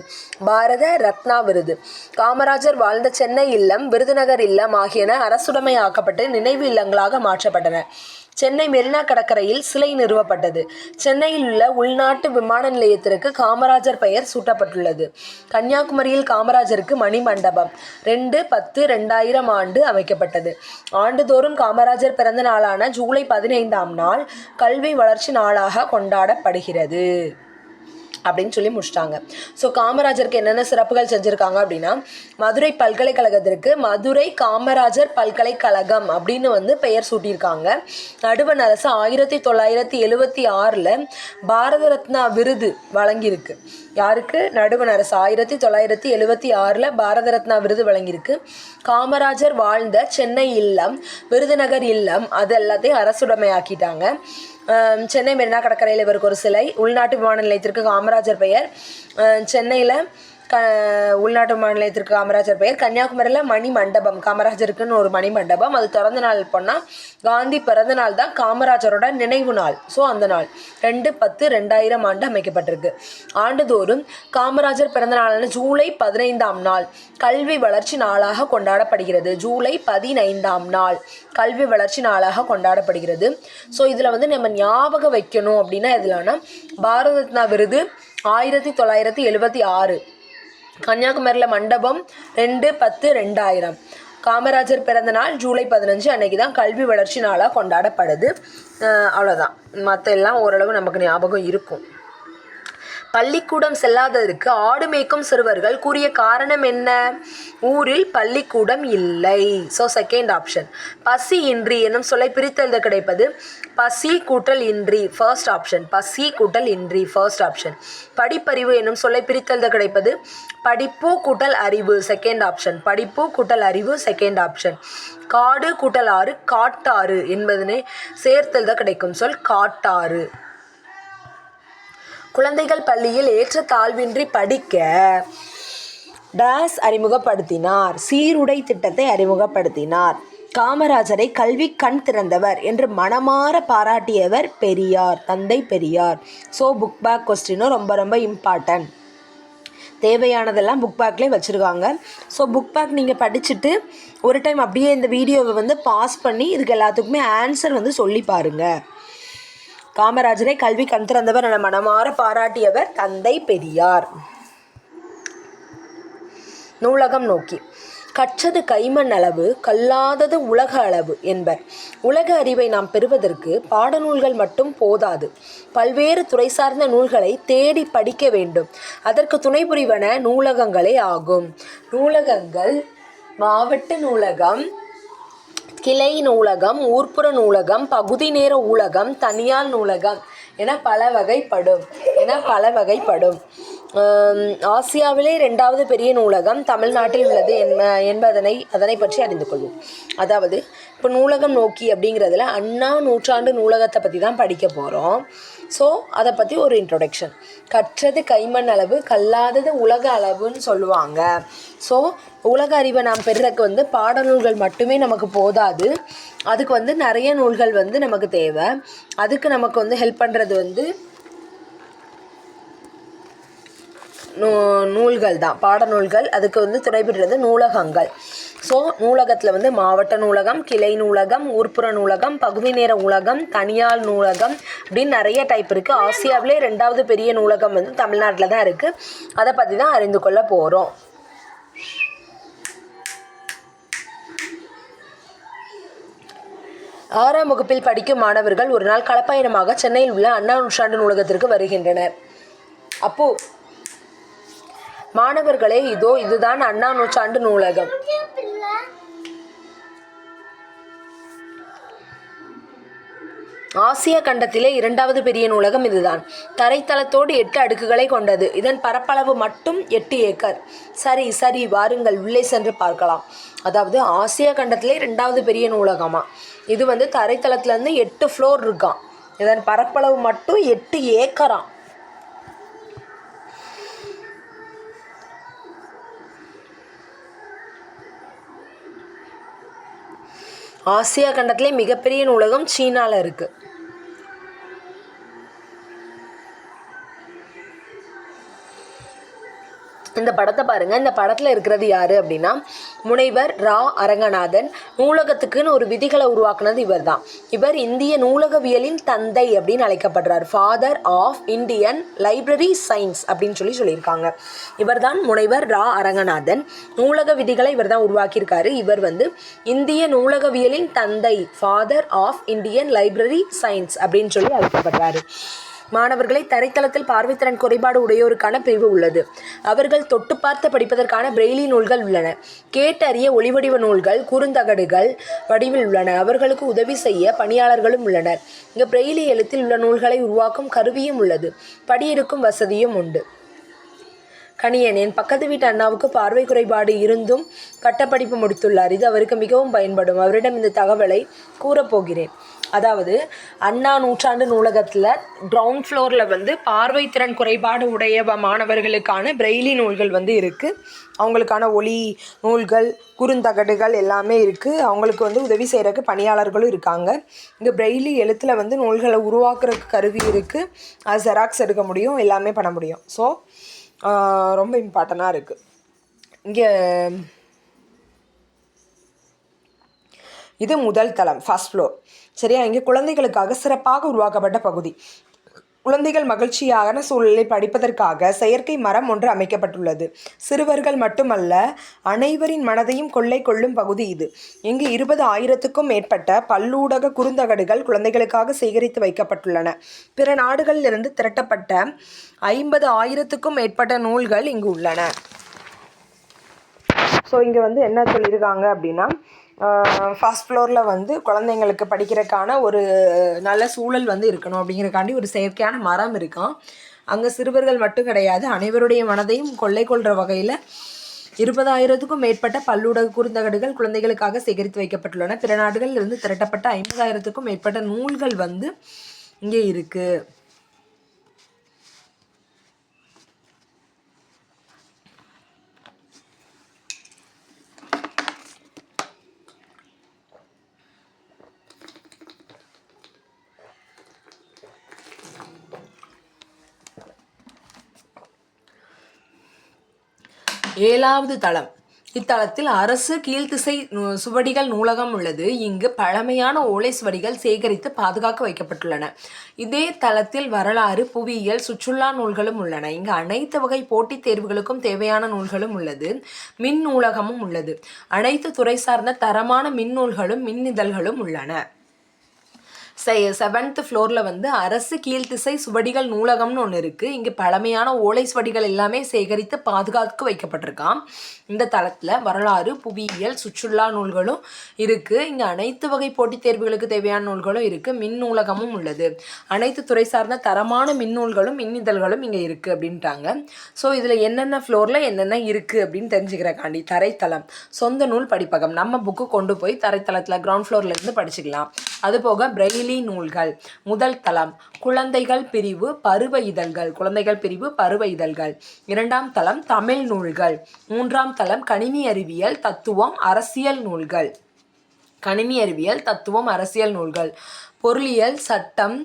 பாரத ரத்னா விருது. காமராஜர் வாழ்ந்த சென்னை இல்லம், விருதுநகர் இல்லம் ஆகியன அரசுடைமையாக்கப்பட்டு நினைவு இல்லங்களாக மாற்றப்பட்டன. சென்னை மெரினா கடற்கரையில் சிலை நிறுவப்பட்டது. சென்னையில் உள்ள உள்நாட்டு விமான நிலையத்திற்கு காமராஜர் பெயர் சூட்டப்பட்டுள்ளது. கன்னியாகுமரியில் காமராஜருக்கு மணிமண்டபம் 2/10/2000 ஆண்டு அமைக்கப்பட்டது. ஆண்டுதோறும் காமராஜர் பிறந்த நாளான ஜூலை 15ஆம் நாள் கல்வி வளர்ச்சி நாளாக கொண்டாடப்படுகிறது அப்படின்னு சொல்லி முடிச்சிட்டாங்க. ஸோ காமராஜருக்கு என்னென்ன சிறப்புகள் செஞ்சுருக்காங்க அப்படின்னா, மதுரை பல்கலைக்கழகத்திற்கு மதுரை காமராஜர் பல்கலைக்கழகம் அப்படின்னு வந்து பெயர் சூட்டியிருக்காங்க. நடுவண் அரசு 1976 பாரத ரத்னா விருது வழங்கியிருக்கு. யாருக்கு? நடுவண் அரசு 1976 பாரத ரத்னா விருது வழங்கியிருக்கு. காமராஜர் வாழ்ந்த சென்னை இல்லம், விருதுநகர் இல்லம் அது எல்லாத்தையும் அரசுடைமையாக்கிட்டாங்க. சென்னை மெரினா கடற்கரையில் இவருக்கு ஒரு சிலை. உள்நாட்டு விமான நிலையத்திற்கு காமராஜர் பெயர். சென்னையில் உள்நாட்டு விமான நிலையத்திற்கு காமராஜர் பெயர். கன்னியாகுமரியில் மணி மண்டபம், காமராஜருக்குன்னு ஒரு மணி மண்டபம். அது திறந்த நாள் போனால் காந்தி பிறந்த நாள் தான் காமராஜரோட நினைவு நாள். ஸோ அந்த நாள் 2/10/2000 ஆண்டு அமைக்கப்பட்டிருக்கு. ஆண்டுதோறும் காமராஜர் பிறந்த நாளான ஜூலை 15ஆம் நாள் கல்வி வளர்ச்சி நாளாக கொண்டாடப்படுகிறது. ஜூலை 15ஆம் நாள் கல்வி வளர்ச்சி நாளாக கொண்டாடப்படுகிறது. ஸோ இதில் வந்து நம்ம ஞாபகம் வைக்கணும் அப்படின்னா எதுலன்னா, பாரத ரத்னா விருது 1976, கன்னியாகுமரியில் மண்டபம் 2/10/2000, காமராஜர் பிறந்த நாள் ஜூலை 15 அன்னைக்கு தான் கல்வி வளர்ச்சி நாளாக கொண்டாடப்படுது. அவ்வளோதான். மற்ற எல்லாம் ஓரளவு நமக்கு ஞாபகம் இருக்கும். பள்ளிக்கூடம் செல்லாததற்கு ஆடு மேய்க்கும் சிறுவர்கள் கூறிய காரணம் என்ன? ஊரில் பள்ளிக்கூடம் இல்லை. So second option. பசி இன்றி என்னும் சொல்லை பிரித்தெழுத கிடைப்பது பசி கூட்டல் இன்றி, ஃபர்ஸ்ட் ஆப்ஷன். பசி கூட்டல் இன்றி, ஃபர்ஸ்ட் ஆப்ஷன். படிப்பறிவு என்னும் சொல்லை பிரித்தெழுத கிடைப்பது படிப்பு கூட்டல் அறிவு, செகண்ட் ஆப்ஷன். படிப்பு கூட்டல் அறிவு, செகண்ட் ஆப்ஷன். காடு கூட்டல் ஆறு, காட்டாறு என்பதனை சேர்த்தெழுத கிடைக்கும் சொல் காட்டாறு. குழந்தைகள் பள்ளியில் ஏற்றத்தாழ்வின்றி படிக்க டாஸ் அறிமுகப்படுத்தினார். சீருடை திட்டத்தை அறிமுகப்படுத்தினார். காமராஜரை கல்வி கண் திறந்தவர் என்று மனமாற பாராட்டியவர் பெரியார், தந்தை பெரியார். ஸோ புக் பேக் கொஸ்டினும் ரொம்ப ரொம்ப இம்பார்ட்டன்ட். தேவையானதெல்லாம் புக் பேக்லேயே வச்சுருக்காங்க. ஸோ புக் பேக் நீங்கள் படிச்சுட்டு ஒரு டைம் அப்படியே இந்த வீடியோவை வந்து பாஸ் பண்ணி இதுக்கு எல்லாத்துக்குமே ஆன்சர் வந்து சொல்லி பாருங்கள். காமராஜரை கல்வி கண் திறந்தவர் என மனமாற பாராட்டியவர் தந்தை பெரியார். நூலகம் நோக்கி கற்றது கைமண் அளவு, கல்லாதது உலக அளவு என்பர். உலக அறிவை நாம் பெறுவதற்கு பாடநூல்கள் மட்டும் போதாது. பல்வேறு துறை சார்ந்த நூல்களை தேடி படிக்க வேண்டும். அதற்கு துணை புரிவன நூலகங்களே ஆகும். நூலகங்கள் மாவட்ட நூலகம், கிளை நூலகம், ஊர்ப்புற நூலகம், பகுதி நேர நூலகம், தனியார் நூலகம் என பல வகைப்படும். ஆசியாவிலே 2வது பெரிய நூலகம் தமிழ்நாட்டில் உள்ளது அதனை பற்றி அறிந்து கொள்வோம். அதாவது இப்போ நூலகம் நோக்கி அப்படிங்கிறதுல அண்ணா நூற்றாண்டு நூலகத்தை பற்றி தான் படிக்க போகிறோம். ஸோ அதை பற்றி ஒரு இன்ட்ரொடக்ஷன். கற்றது கைமண் அளவு, கல்லாதது உலக அளவுன்னு சொல்லுவாங்க. ஸோ உலக அறிவை நாம் பெறுறதுக்கு வந்து பாடநூல்கள் மட்டுமே நமக்கு போதாது. அதுக்கு வந்து நிறைய நூல்கள் வந்து நமக்கு தேவை. அதுக்கு நமக்கு வந்து ஹெல்ப் பண்ணுறது வந்து நூல்கள் தான், பாடநூல்கள். அதுக்கு வந்து துணைபெறுறது நூலகங்கள். ஸோ நூலகத்தில் வந்து மாவட்ட நூலகம், கிளை நூலகம், ஊர்ப்புற நூலகம், பகுதி நேர நூலகம், தனியார் நூலகம் அப்படின்னு நிறைய டைப் இருக்குது. ஆசியாவிலே 2வது பெரிய நூலகம் வந்து தமிழ்நாட்டில் தான் இருக்குது. அதை பற்றி தான் அறிந்து கொள்ள போகிறோம். ஆறாம் வகுப்பில் படிக்கும் மாணவர்கள் ஒரு நாள் களப்பயணமாக சென்னையில் உள்ள அண்ணா நூற்றாண்டு நூலகத்திற்கு வருகின்றனர். அப்போது மாணவர்களே, இதுதான் அண்ணா நூற்றாண்டு நூலகம். ஆசிய கண்டத்திலே 2வது பெரிய நூலகம் இதுதான். தரைத்தளத்தோடு 8 அடுக்குகளை கொண்டது. இதன் பரப்பளவு மட்டும் 8 ஏக்கர். சரி வாருங்கள் உள்ளே சென்று பார்க்கலாம். அதாவது ஆசிய கண்டத்திலே 2வது பெரிய நூலகமா. இது வந்து தரைத்தளத்துலேருந்து 8 ஃப்ளோர் இருக்கான். இதன் பரப்பளவு மட்டும் 8 ஏக்கராம். ஆசியா கண்டத்திலே மிகப்பெரிய நூலகம் சீனாவில் இருக்குது. இந்த படத்தை பாருங்கள். இந்த படத்தில் இருக்கிறது யார் அப்படின்னா முனைவர் ரா அரங்கநாதன். நூலகத்துக்குன்னு ஒரு விதிகளை உருவாக்குனது இவர் தான். இவர் இந்திய நூலகவியலின் தந்தை அப்படின்னு அழைக்கப்படுறார். Father of Indian library science அப்படின்னு சொல்லியிருக்காங்க. இவர் தான் முனைவர் ரா அரங்கநாதன். நூலக விதிகளை இவர் தான் உருவாக்கியிருக்காரு. இவர் வந்து இந்திய நூலகவியலின் தந்தை, father of Indian library science அப்படின்னு சொல்லி அழைக்கப்படுறாரு. மாணவர்களை தரைத்தளத்தில் பார்வைத்திறன் குறைபாடு உடையோருக்கான பிரிவு உள்ளது. அவர்கள் தொட்டு பார்த்து படிப்பதற்கான பிரெய்லி நூல்கள் உள்ளன. கேட்டறிய ஒளிவடிவ நூல்கள், குறுந்தகடுகள் வடிவில் உள்ளன. அவர்களுக்கு உதவி செய்ய பணியாளர்களும் உள்ளனர். இங்கு பிரெய்லி எழுத்தில் உள்ள நூல்களை உருவாக்கும் கருவியும் உள்ளது. படியிருக்கும் வசதியும் உண்டு. கணியன், என் பக்கத்து வீட்டு அண்ணாவுக்கு பார்வை குறைபாடு இருந்தும் பட்டப்படிப்பு முடித்துள்ளார். இது அவருக்கு மிகவும் பயன்படும். அவரிடம் இந்த தகவலை கூறப்போகிறேன். அதாவது அண்ணா நூற்றாண்டு நூலகத்தில் கிரவுண்ட் ஃப்ளோரில் வந்து பார்வைத்திறன் குறைபாடு உடைய மாணவர்களுக்கான பிரெய்லி நூல்கள் வந்து இருக்குது. அவங்களுக்கான ஒளி நூல்கள், குறுந்தகடுகள் எல்லாமே இருக்குது. அவங்களுக்கு வந்து உதவி செய்கிறதுக்கு பணியாளர்களும் இருக்காங்க. இங்கே பிரெய்லி எழுத்தில் வந்து நூல்களை உருவாக்குறதுக்கு கருவி இருக்குது. அது ஜெராக்ஸ் எடுக்க முடியும், எல்லாமே பண்ண முடியும். ஸோ ரொம்ப இம்பார்ட்டண்ட்டாக இருக்குது. இங்கே இது முதல் தளம், ஃபர்ஸ்ட் ஃப்ளோர். சரியா? இங்கே குழந்தைகளுக்காக சிறப்பாக உருவாக்கப்பட்ட பகுதி. குழந்தைகள் மகிழ்ச்சியான சூழலில் படிப்பதற்காக செயற்கை மரம் ஒன்று அமைக்கப்பட்டுள்ளது. சிறுவர்கள் மட்டுமல்ல, அனைவரின் மனதையும் கொள்ளை கொள்ளும் பகுதி இது. இங்கு 20,000க்கும் மேற்பட்ட பல்லூடக குறுந்தகடுகள் குழந்தைகளுக்காக சேகரித்து வைக்கப்பட்டுள்ளன. பிற நாடுகளிலிருந்து திரட்டப்பட்ட 50,000க்கும் மேற்பட்ட நூல்கள் இங்கு உள்ளன. ஸோ இங்கே வந்து என்ன சொல்லியிருக்காங்க அப்படின்னா, ஃபர்ஸ்ட் ஃப்ளோரில் வந்து குழந்தைங்களுக்கு படிக்கிறதுக்கான ஒரு நல்ல சூழல் வந்து இருக்கணும் அப்படிங்கிறக்காண்டி ஒரு செயற்கையான மரம் இருக்கான். அங்கே சிறுவர்கள் மட்டும் கிடையாது, அனைவருடைய மனதையும் கொள்ளை கொள்கிற வகையில் 20,000க்கும் மேற்பட்ட பல்லூடக குறுந்தகடுகள் குழந்தைகளுக்காக சேகரித்து வைக்கப்பட்டுள்ளன. பிற நாடுகளில் இருந்து திரட்டப்பட்ட 50,000க்கும் மேற்பட்ட நூல்கள் வந்து இங்கே இருக்குது. ஏழாவது தளம். இத்தலத்தில் அரசு கீழ்த்திசை சுவடிகள் நூலகம் உள்ளது. இங்கு பழமையான ஓலை சுவடிகள் சேகரித்து பாதுகாக்க வைக்கப்பட்டுள்ளன. இதே தளத்தில் வரலாறு, புவியியல், சுற்றுலா நூல்களும் உள்ளன. இங்கு அனைத்து வகை போட்டித் தேர்வுகளுக்கும் தேவையான நூல்களும் உள்ளது. மின் நூலகமும் உள்ளது. அனைத்து துறை சார்ந்த தரமான மின் நூல்களும் மின் இதழ்களும் உள்ளன. 7th ஃப்ளோரில் வந்து அரசு கீழ்த்திசை சுவடிகள் நூலகம்னு ஒன்று இருக்குது. இங்கே பழமையான ஓலை சுவடிகள் எல்லாமே சேகரித்து பாதுகாத்து வைக்கப்பட்டிருக்கான். இந்த தளத்தில் வரலாறு, புவியியல், சுற்றுலா நூல்களும் இருக்குது. இங்கே அனைத்து வகை போட்டித் தேர்வுகளுக்கு தேவையான நூல்களும் இருக்குது. மின் நூலகமும் உள்ளது. அனைத்து துறை சார்ந்த தரமான மின் நூல்களும் மின் இதழ்களும் இங்கே இருக்குது அப்படின்ட்டாங்க. ஸோ இதில் என்னென்ன ஃப்ளோரில் என்னென்ன இருக்குது அப்படின்னு தெரிஞ்சுக்கிறக்காண்டி தரைத்தளம் சொந்த நூல் படிப்பகம். நம்ம புக்கு கொண்டு போய் தரைத்தளத்தில் கிரவுண்ட் ஃப்ளோர்லேருந்து படிச்சுக்கலாம். அதுபோக பிரெய்லி நூல்கள். முதல் தளம் குழந்தைகள் பிரிவு பருவ இதழ்கள். குழந்தைகள் பிரிவு பருவ இதழ்கள். இரண்டாம் தளம் தமிழ் நூல்கள். மூன்றாம் தளம் கணினி அறிவியல், தத்துவம், அரசியல் நூல்கள். கணினி அறிவியல், தத்துவம், அரசியல் நூல்கள். பொருளியல், சட்டம்,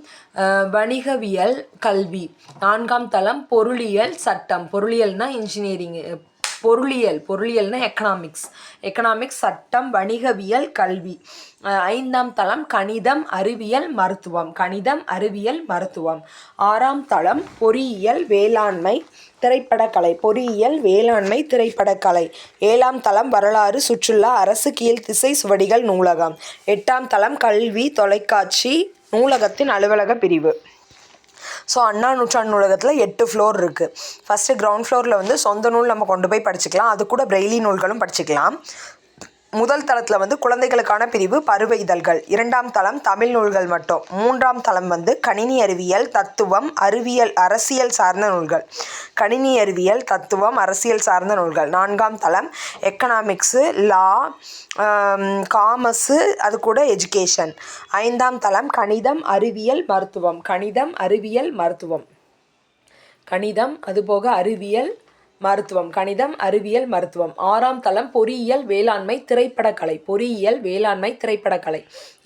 வணிகவியல், கல்வி. நான்காம் தளம் பொருளியல், சட்டம். பொருளியல்னா இன்ஜினியரிங். பொருளியல்னா எக்கனாமிக்ஸ், சட்டம், வணிகவியல், கல்வி. ஐந்தாம் தளம் கணிதம், அறிவியல், மருத்துவம். ஆறாம் தளம் பொறியியல், வேளாண்மை, திரைப்படக்கலை. ஏழாம் தளம் வரலாறு, சுற்றுலா, அரசு கீழ்த்திசை சுவடிகள் நூலகம். எட்டாம் தளம் கல்வி, தொலைக்காட்சி, நூலகத்தின் அலுவலக பிரிவு. ஸோ அண்ணா நூற்றாண்டு நூலகத்தில் 8 ஃப்ளோர் இருக்குது. ஃபஸ்ட்டு கிரவுண்ட் ஃப்ளோரில் வந்து சொந்த நூல் நம்ம கொண்டு போய் படிச்சுக்கலாம். அது கூட பிரெய்லி நூல்களும் படிச்சுக்கலாம். முதல் தளத்தில் வந்து குழந்தைகளுக்கான பிரிவு பருவ இதழ்கள். இரண்டாம் தளம் தமிழ் நூல்கள் மட்டும். மூன்றாம் தளம் வந்து கணினி அறிவியல், தத்துவம், அரசியல் சார்ந்த நூல்கள். நான்காம் தளம் எக்கனாமிக்ஸு, லா, காமர்ஸு, அது கூட எஜுகேஷன். ஐந்தாம் தளம் கணிதம், அறிவியல், மருத்துவம். அதுபோக அறிவியல், மருத்துவம். ஆறாம் தளம் பொறியியல், வேளாண்மை, திரைப்படக்கலை.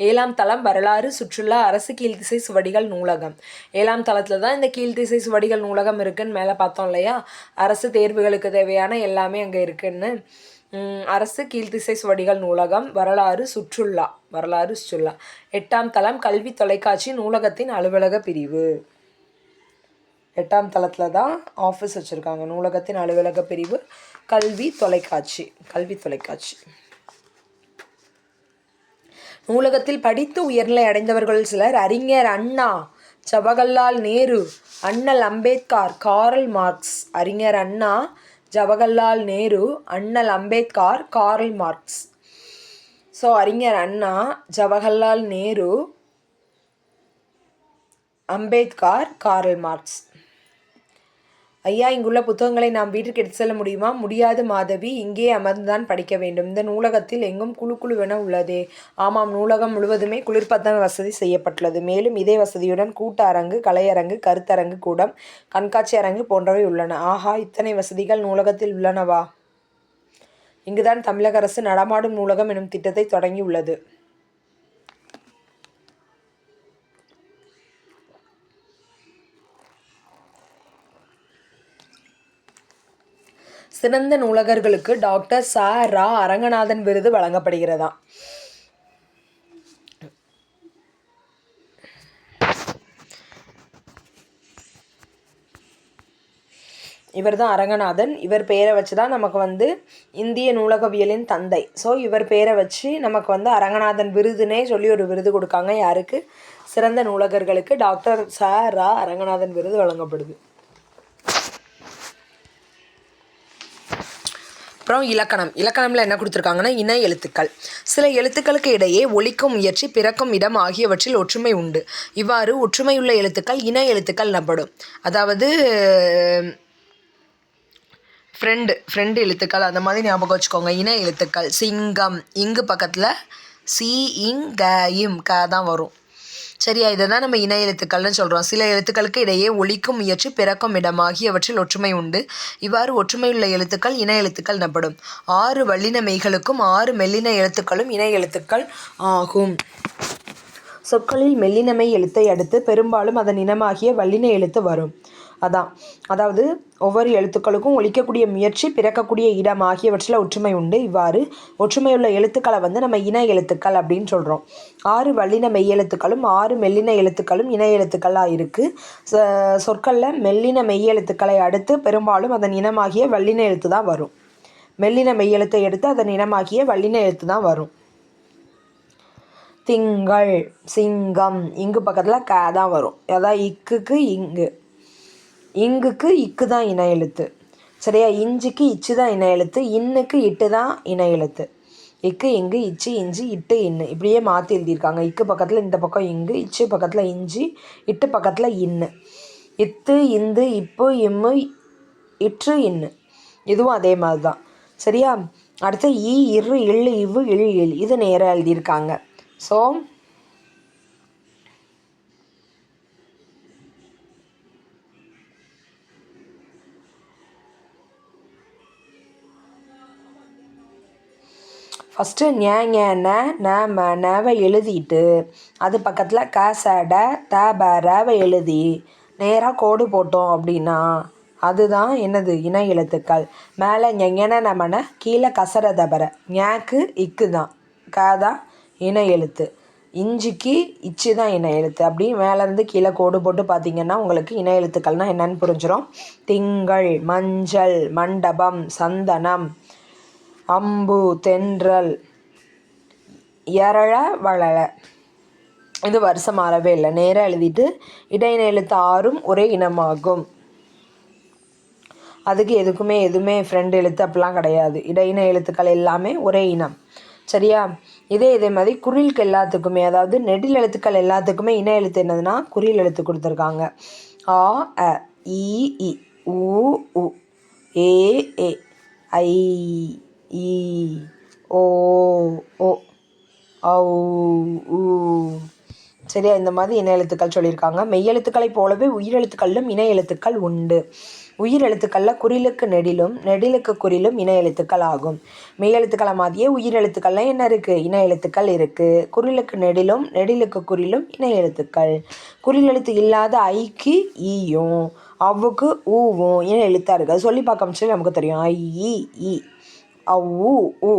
ஏழாம் தளம் வரலாறு, சுற்றுலா, அரசு கீழ்த்திசை சுவடிகள் நூலகம். ஏழாம் தளத்தில் தான் இந்த கீழ்த்திசை சுவடிகள் நூலகம் இருக்குன்னு மேலே பார்த்தோம் இல்லையா? அரசு தேர்வுகளுக்கு தேவையான எல்லாமே அங்கே இருக்குன்னு. அரசு கீழ்த்திசை சுவடிகள் நூலகம், வரலாறு, சுற்றுலா. எட்டாம் தளம் கல்வி, தொலைக்காட்சி, நூலகத்தின் அலுவலக பிரிவு. 8ஆம் தளத்தில் தான் ஆஃபீஸ் வச்சுருக்காங்க. நூலகத்தின் அலுவலக பிரிவு, கல்வி, தொலைக்காட்சி. நூலகத்தில் படித்து உயர்நிலை அடைந்தவர்கள் சிலர் அறிஞர் அண்ணா, ஜவஹர்லால் நேரு, அண்ணல் அம்பேத்கர், காரல் மார்க்ஸ். அறிஞர் அண்ணா, ஜவஹர்லால் நேரு, அண்ணல் அம்பேத்கர், காரல் மார்க்ஸ். ஸோ அறிஞர் அண்ணா, ஜவஹர்லால் நேரு, அம்பேத்கர், காரல் மார்க்ஸ். ஐயா, இங்குள்ள புத்தகங்களை நாம் வீட்டிற்கு எடுத்து செல்ல முடியுமா? முடியாது மாதவி, இங்கே அமர்ந்துதான் படிக்க வேண்டும். இந்த நூலகத்தில் எங்கும் குழுவென உள்ளதே. ஆமாம், நூலகம் முழுவதுமே குளிர்பதன வசதி செய்யப்பட்டுள்ளது. மேலும் இதே வசதியுடன் கூட்ட அரங்கு, கலையரங்கு, கருத்தரங்கு கூடம், கண்காட்சி அரங்கு போன்றவை உள்ளன. ஆஹா, இத்தனை வசதிகள் நூலகத்தில் உள்ளனவா? இங்குதான் தமிழக அரசு நடமாடும் நூலகம் எனும் திட்டத்தை தொடங்கி உள்ளது. சிறந்த நூலகர்களுக்கு டாக்டர் ச. ரா. அரங்கநாதன் விருது வழங்கப்படுகிறதா? இவர் தான் அரங்கநாதன். இவர் பெயரை வச்சு தான் நமக்கு வந்து இந்திய நூலகவியலின் தந்தை. ஸோ இவர் பெயரை வச்சு நமக்கு வந்து அரங்கநாதன் விருதுனே சொல்லி ஒரு விருது கொடுக்காங்க. யாருக்கு? சிறந்த நூலகர்களுக்கு டாக்டர் ச. ரா. அரங்கநாதன் விருது வழங்கப்படுது. அப்புறம் இலக்கணமில் என்ன கொடுத்துருக்காங்கன்னா, இன எழுத்துக்கள். சில எழுத்துக்களுக்கு இடையே ஒலிக்கும் முயற்சி, பிறக்கும் இடம் ஆகியவற்றில் ஒற்றுமை உண்டு. இவ்வாறு ஒற்றுமையுள்ள எழுத்துக்கள் இன எழுத்துக்கள் எனப்படும். அதாவது ஃப்ரெண்டு எழுத்துக்கள் அந்த மாதிரி ஞாபகம் வச்சுக்கோங்க. இன எழுத்துக்கள் சிங்கம், இங்கு பக்கத்தில் சி, இங், க, இம், க தான் வரும். சரியா? இதை தான் நம்ம இன எழுத்துக்கள்னு சொல்கிறோம். சில எழுத்துக்களுக்கு இடையே ஒலிக்கும் முயற்சி, பிறக்கும் இடம் ஆகியவற்றில் ஒற்றுமை உண்டு. இவ்வாறு ஒற்றுமையுள்ள எழுத்துக்கள் இன எழுத்துக்கள் எனப்படும். 6 வல்லின மெய்களுக்கும் 6 மெல்லின எழுத்துக்களும் இன எழுத்துக்கள் ஆகும். சொற்களில் மெல்லினமை எழுத்தை அடுத்து பெரும்பாலும் அதன் இனமாகிய வல்லின எழுத்து வரும். அதான், அதாவது ஒவ்வொரு எழுத்துக்களுக்கும் ஒலிக்கக்கூடிய முயற்சி, பிறக்கக்கூடிய இடம் ஆகியவற்றில் ஒற்றுமை உண்டு. இவ்வாறு ஒற்றுமையுள்ள எழுத்துக்களை வந்து நம்ம இன எழுத்துக்கள் அப்படின்னு சொல்கிறோம். 6 வல்லின மெய்யெழுத்துக்களும் 6 மெல்லின எழுத்துக்களும் இன எழுத்துக்களாக இருக்குது. சொற்களில் மெல்லின மெய்யெழுத்துக்களை அடுத்து பெரும்பாலும் அதன் இனமாகிய வல்லின எழுத்து தான் வரும். மெல்லின மெய்யெழுத்தை எடுத்து அதன் இனமாகிய வல்லின எழுத்து தான் வரும். திங்கள், சிங்கம், இங்கு பக்கத்தில் க தான் வரும். அதான் இக்குக்கு இங்கு, இங்குக்கு இக்கு தான் இன எழுத்து. சரியா? இஞ்சிக்கு இச்சு தான் இன எழுத்து. இன்னுக்கு இட்டு தான் இன எழுத்து. இக்கு இங்கு இச்சு இஞ்சி இட்டு இன்னு இப்படியே மாற்றி எழுதியிருக்காங்க. இக்கு பக்கத்தில் இந்த பக்கம் இங்கு, இச்சு பக்கத்தில் இஞ்சி, இட்டு பக்கத்தில் இன்னு. இத்து இந்து இப்பு இம்மு இற்று இன்னு இதுவும் அதே மாதிரி தான். சரியா? அடுத்து ஈ இரு இள்ளு இவ்வு இழு இல் இது நேராக எழுதியிருக்காங்க. ஸோ ஃபஸ்ட்டு ஞ ஞ ந ந ம நவை எழுதிட்டு அது பக்கத்தில் க ச ட த ப ரவை எழுதி நேராக கோடு போட்டோம் அப்படின்னா அதுதான் என்னது? இன எழுத்துக்கள். மேலே ஞன நமன, கீழே கசர தபர. ஞாக்கு இக்கு தான், க தான் இன எழுத்து. இஞ்சிக்கு இச்சு தான் இன எழுத்து. அப்படி மேலேருந்து கீழே கோடு போட்டு பார்த்தீங்கன்னா உங்களுக்கு இன எழுத்துக்கள்னால் என்னன்னு புரிஞ்சிடும். திங்கள், மஞ்சள், மண்டபம், சந்தனம், அம்பு, தென்றல், எரள வளல. இது வருஷம் மாறவே இல்லை. நேராக எழுதிட்டு இடையின எழுத்து 6ம் ஒரே இனமாகும். அதுக்கு எதுவுமே ஃப்ரெண்ட் எழுத்து அப்படிலாம் கிடையாது. இடையின எழுத்துக்கள் எல்லாமே ஒரே இனம். சரியா? இதே மாதிரி குறிலுக்கு எல்லாத்துக்குமே, அதாவது நெடில் எழுத்துக்கள் எல்லாத்துக்குமே இன எழுத்து என்னதுன்னா குறில் எழுத்து கொடுத்துருக்காங்க. ஆ அ இ இ உ உ ஏ ஏ ஐ ஈ ஓ ஓ ஔ ஊ. சரியா? இந்த மாதிரி இன எழுத்துக்கள் சொல்லியிருக்காங்க. மெய்யெழுத்துக்களைப் போலவே உயிரெழுத்துக்களிலும் இன எழுத்துக்கள் உண்டு. உயிர் எழுத்துக்களில் குறிலுக்கு நெடிலும் நெடிலுக்கு குறிலும் இன எழுத்துக்கள் ஆகும். மெய்யெழுத்துக்களை மாதிரியே உயிரெழுத்துக்கள்லாம் என்ன இருக்குது? இன எழுத்துக்கள் இருக்குது. குறிலுக்கு நெடிலும் நெடிலுக்கு குறிலும் இன எழுத்துக்கள். குறில் எழுத்து இல்லாத ஐக்கு ஈயும் அவ்வுக்கு ஊவும் இன எழுத்தாக இருக்குது. அது சொல்லி பார்க்க சொல்லி நமக்கு தெரியும். ஐ ஈ அவ் ஊ.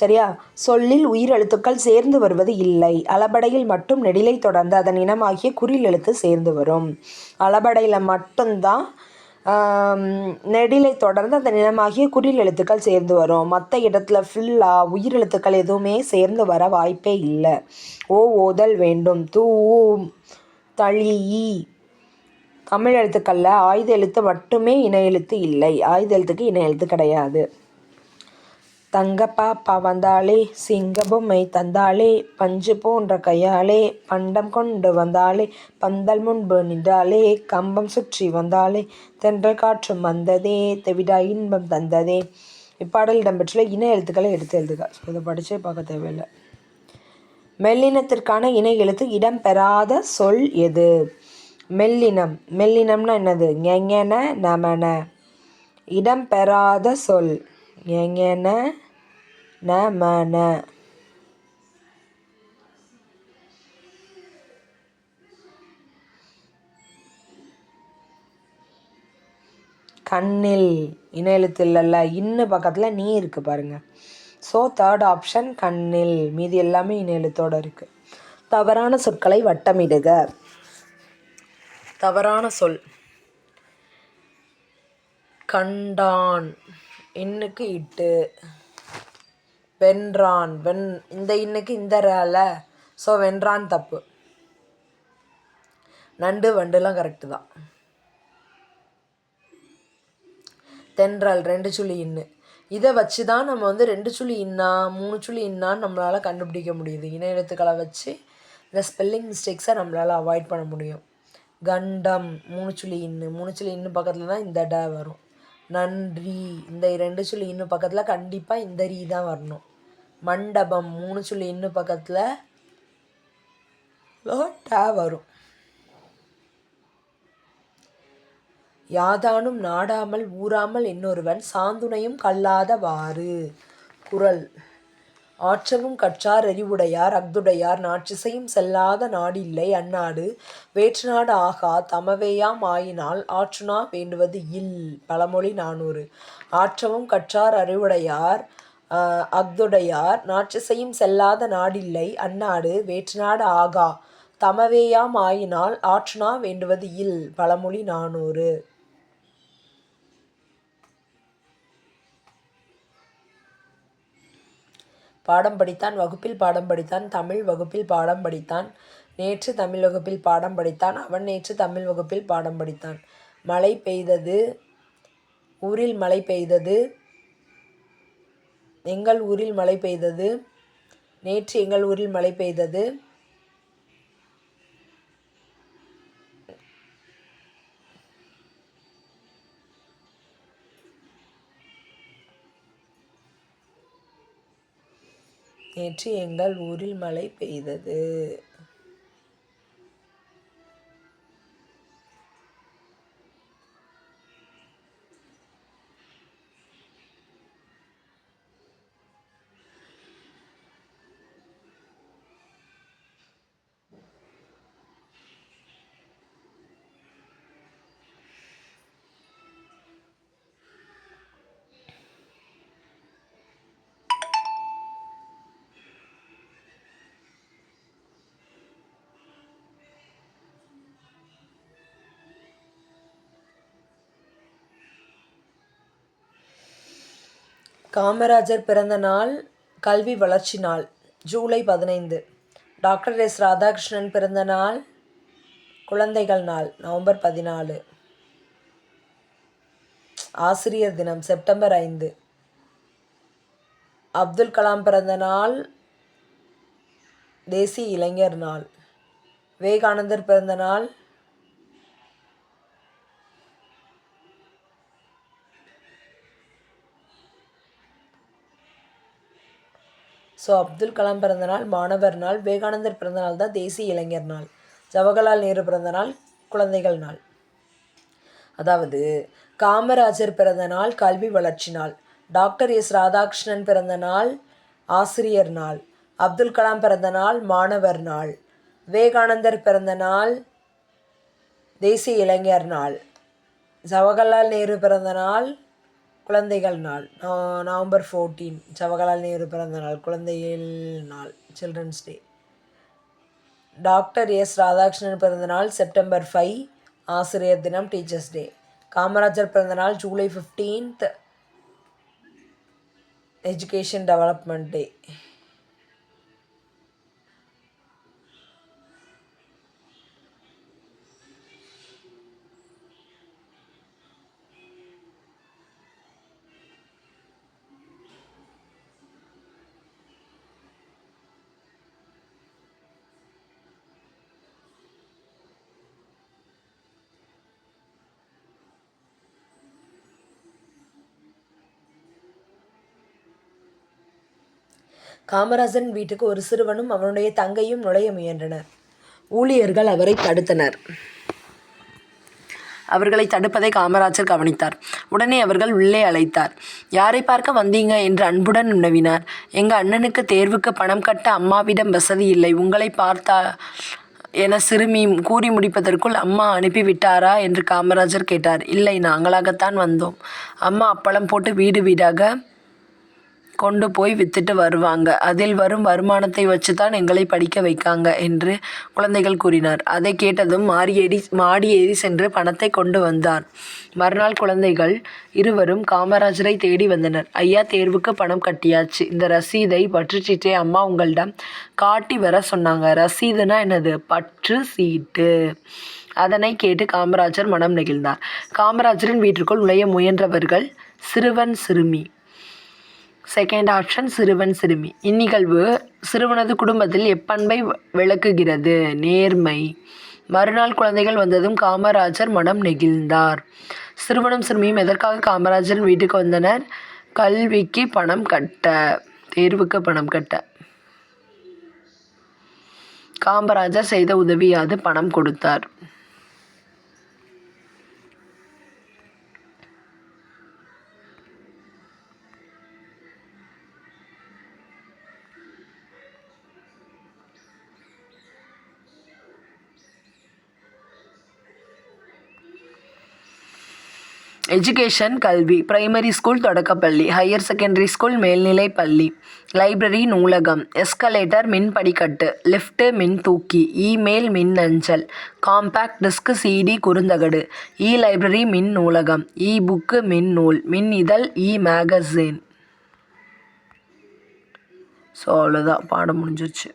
சரியா? சொல்லில் உயிர் எழுத்துக்கள் சேர்ந்து வருவது இல்லை. அளபடையில் மட்டும் நெடிலை தொடர்ந்து அதன் இனமாகிய குறில் எழுத்து சேர்ந்து வரும். அளபடையில் மட்டும்தான் நெடிலை தொடர்ந்து அதன் இனமாகிய குறில் எழுத்துக்கள் சேர்ந்து வரும். மற்ற இடத்துல ஃபுல்லாக உயிர் எழுத்துக்கள் எதுவுமே சேர்ந்து வர வாய்ப்பே இல்லை. ஓதல் வேண்டும். தளி. தமிழ் எழுத்துக்களில் ஆயுத எழுத்து மட்டுமே இன எழுத்து இல்லை. ஆயுத எழுத்துக்கு இன எழுத்து கிடையாது. தங்க பாப்பா வந்தாளே, சிங்க பொம்மை தந்தாளே, பஞ்சு போன்ற கையாளே, பண்டம் கொண்டு வந்தாளே, பந்தல் முன்பு நின்றாளே, கம்பம் சுற்றி வந்தாளே, தென்றல் காற்றும் வந்ததே, தெவிடா இன்பம் தந்ததே. இப்பாடல் இடம்பெற்றுள்ள இன எழுத்துக்களை எடுத்து எழுதுக. இதை படித்தே பார்க்க தேவையில்லை. மெல்லினத்திற்கான இன எழுத்து இடம்பெறாத சொல் எது? மெல்லினம். மெல்லினம்னா என்னது? ஞெஞன நமன. இடம்பெறாத சொல் ஞெஞன நமன. கண்ணில் இன எழுத்து இல்லைல்ல, இன்னு பக்கத்தில் நீ இருக்குது பாருங்கள். ஸோ தேர்ட் ஆப்ஷன் கண்ணில். மீதி எல்லாமே இன எழுத்தோடு இருக்குது. தவறான சொற்களை வட்டமிடுக. தவறான சொல் கண்டான், இன்னுக்கு இட்டு. வென்றான், இந்த இன்னுக்கு இந்த ரேல. ஸோ வென்றான் தப்பு. நண்டு வண்டுலாம் கரெக்டு தான். தென்றல் 2 சுழி இன்னு. இதை வச்சு தான் நம்ம வந்து 2 சுழி இன்னா 3 சுழி இன்னான்னு நம்மளால் கண்டுபிடிக்க முடியுது. இன எழுத்துக்களை வச்சு இந்த ஸ்பெல்லிங் மிஸ்டேக்ஸை நம்மளால் அவாய்ட் பண்ண முடியும். கண்டம் 3 சுழி இன்னு. 3 சுழி இன்னு பக்கத்தில் தான் இந்த ட வரும். நன்றி, இந்த 2 சுழி இன்னு பக்கத்தில் கண்டிப்பாக இந்த ரீ தான் வரணும். மண்டபம் 3 சுழி இன்னு பக்கத்தில் ட வரும். யாதானும் நாடாமல் ஊறாமல் இன்னொருவன் சாந்துணையும் கல்லாதவாறு. குறள். ஆற்றவும் கற்றார் அறிவுடையார் அஃதுடையார் நாற்றிசையும் செல்லாத நாடில்லை அந்நாடு வேற்றுநாடு ஆகா தமவேயாம் ஆயினால் ஆற்றுணா வேண்டுவது இல். பழமொழி 400. ஆற்றவும் கற்றார் அறிவுடையார் அஃதுடையார் நாற்றிசையும் செல்லாத நாடில்லை அந்நாடு வேற்றுநாடு ஆகா தமவேயாம் ஆயினால் ஆற்றுணா வேண்டுவது இல். பழமொழி 400. பாடம் படித்தான் வகுப்பில் பாடம் படித்தான் தமிழ் வகுப்பில் பாடம் படித்தான் நேற்று தமிழ் வகுப்பில் பாடம் படித்தான் அவன் நேற்று தமிழ் வகுப்பில் பாடம் படித்தான். மழை பெய்தது ஊரில் மழை பெய்தது எங்கள் ஊரில் மழை பெய்தது நேற்று எங்கள் ஊரில் மழை பெய்தது. நேற்று எங்கள் ஊரில் மழை பெய்தது. காமராஜர் பிறந்த நாள் கல்வி வளர்ச்சி நாள் ஜூலை 15. Doctor S. ராதாகிருஷ்ணன் பிறந்த நாள் குழந்தைகள் நாள் நவம்பர் 14. ஆசிரியர் தினம் செப்டம்பர் 5. அப்துல் கலாம் பிறந்த நாள் தேசிய இளைஞர் நாள். விவேகானந்தர் பிறந்த நாள் அப்துல் கலாம் பிறந்த நாள் மாணவர் நாள். விவேகானந்தர் பிறந்த நாள் தான் தேசிய இளைஞர் நாள். ஜவஹர்லால் நேரு பிறந்த நாள் குழந்தைகள் நாள். அதாவது காமராஜர் பிறந்த நாள் கல்வி வளர்ச்சி நாள், டாக்டர் எஸ். ராதாகிருஷ்ணன் பிறந்த நாள் ஆசிரியர் நாள், அப்துல் கலாம் பிறந்த நாள் மாணவர் நாள், விவேகானந்தர் பிறந்த நாள் தேசிய இளைஞர் நாள், ஜவஹர்லால் நேரு பிறந்த நாள் குழந்தைகள் நாள் நவம்பர் 14. ஜவஹர்லால் நேரு பிறந்த நாள் குழந்தைகள் நாள் children's day. Doctor S. Radhakrishnan பிறந்த நாள் செப்டம்பர் 5 ஆசிரியர் தினம் டீச்சர்ஸ் டே. காமராஜர் பிறந்த நாள் ஜூலை 15 எஜுகேஷன் டெவலப்மெண்ட் டே. காமராஜரின் வீட்டுக்கு ஒரு சிறுவனும் அவனுடைய தங்கையும் நுழைய முயன்றனர். ஊழியர்கள் அவரை தடுத்தனர். அவர்களை தடுப்பதை காமராஜர் கவனித்தார். உடனே அவர்கள் உள்ளே அழைத்தார். யாரை பார்க்க வந்தீங்க என்று அன்புடன் வினவினார். எங்க அண்ணனுக்கு தேர்வுக்கு பணம் கட்ட அம்மாவிடம் வசதி இல்லை, உங்களை பார்த்தா என சிறுமி கூறி முடிப்பதற்குள் அம்மா அனுப்பிவிட்டாரா என்று காமராஜர் கேட்டார். இல்லை, நாங்களாகத்தான் வந்தோம். அம்மா அப்பளம் போட்டு வீடு வீடாக கொண்டு போய் வித்துட்டு வருவாங்க, அதில் வரும் வருமானத்தை வச்சுதான் எங்களை படிக்க வைக்காங்க என்று குழந்தைகள் கூறினார். அதை கேட்டதும் மாடி ஏறி சென்று பணத்தை கொண்டு வந்தார். மறுநாள் குழந்தைகள் இருவரும் காமராஜரை தேடி வந்தனர். ஐயா, தேர்வுக்கு பணம் கட்டியாச்சு, இந்த ரசீதை பற்று சீட்டை அம்மா உங்களிடம் காட்டி வர சொன்னாங்க. ரசீதுனா என்னது? பற்று சீட்டு. அதனை கேட்டு காமராஜர் மனம் நெகிழ்ந்தார். காமராஜரின் வீட்டிற்குள் நுழைய முயன்றவர்கள் சிறுவன் சிறுமி. செகண்ட் ஆப்ஷன் சிறுவன் சிறுமி. இந்நிகழ்வு சிறுவனது குடும்பத்தில் எப்பண்பை விளக்குகிறது? நேர்மை. மறுநாள் குழந்தைகள் வந்ததும் காமராஜர் மனம் நெகிழ்ந்தார். சிறுவனும் சிறுமியும் எதற்காக காமராஜரின் வீட்டுக்கு வந்தனர்? கல்விக்கு பணம் கட்ட, தேர்வுக்கு பணம் கட்ட. காமராஜர் செய்த உதவியாது பணம் கொடுத்தார். எஜுகேஷன் கல்வி, பிரைமரி ஸ்கூல் தொடக்கப்பள்ளி, ஹையர் செகண்டரி ஸ்கூல் மேல்நிலை பள்ளி. லைப்ரரி நூலகம், எஸ்கலேட்டர் மின் படிக்கட்டு, லிஃப்ட் மின் தூக்கி, இமெயில் மின் அஞ்சல், காம்பேக்ட் டிஸ்க் சிடி குறுந்தகடு, லைப்ரரி மின் நூலகம், புக்கு மின் நூல், மின் இதழ், மேகசின். ஸோ அவ்வளோதான், பாடம் முடிஞ்சிருச்சு.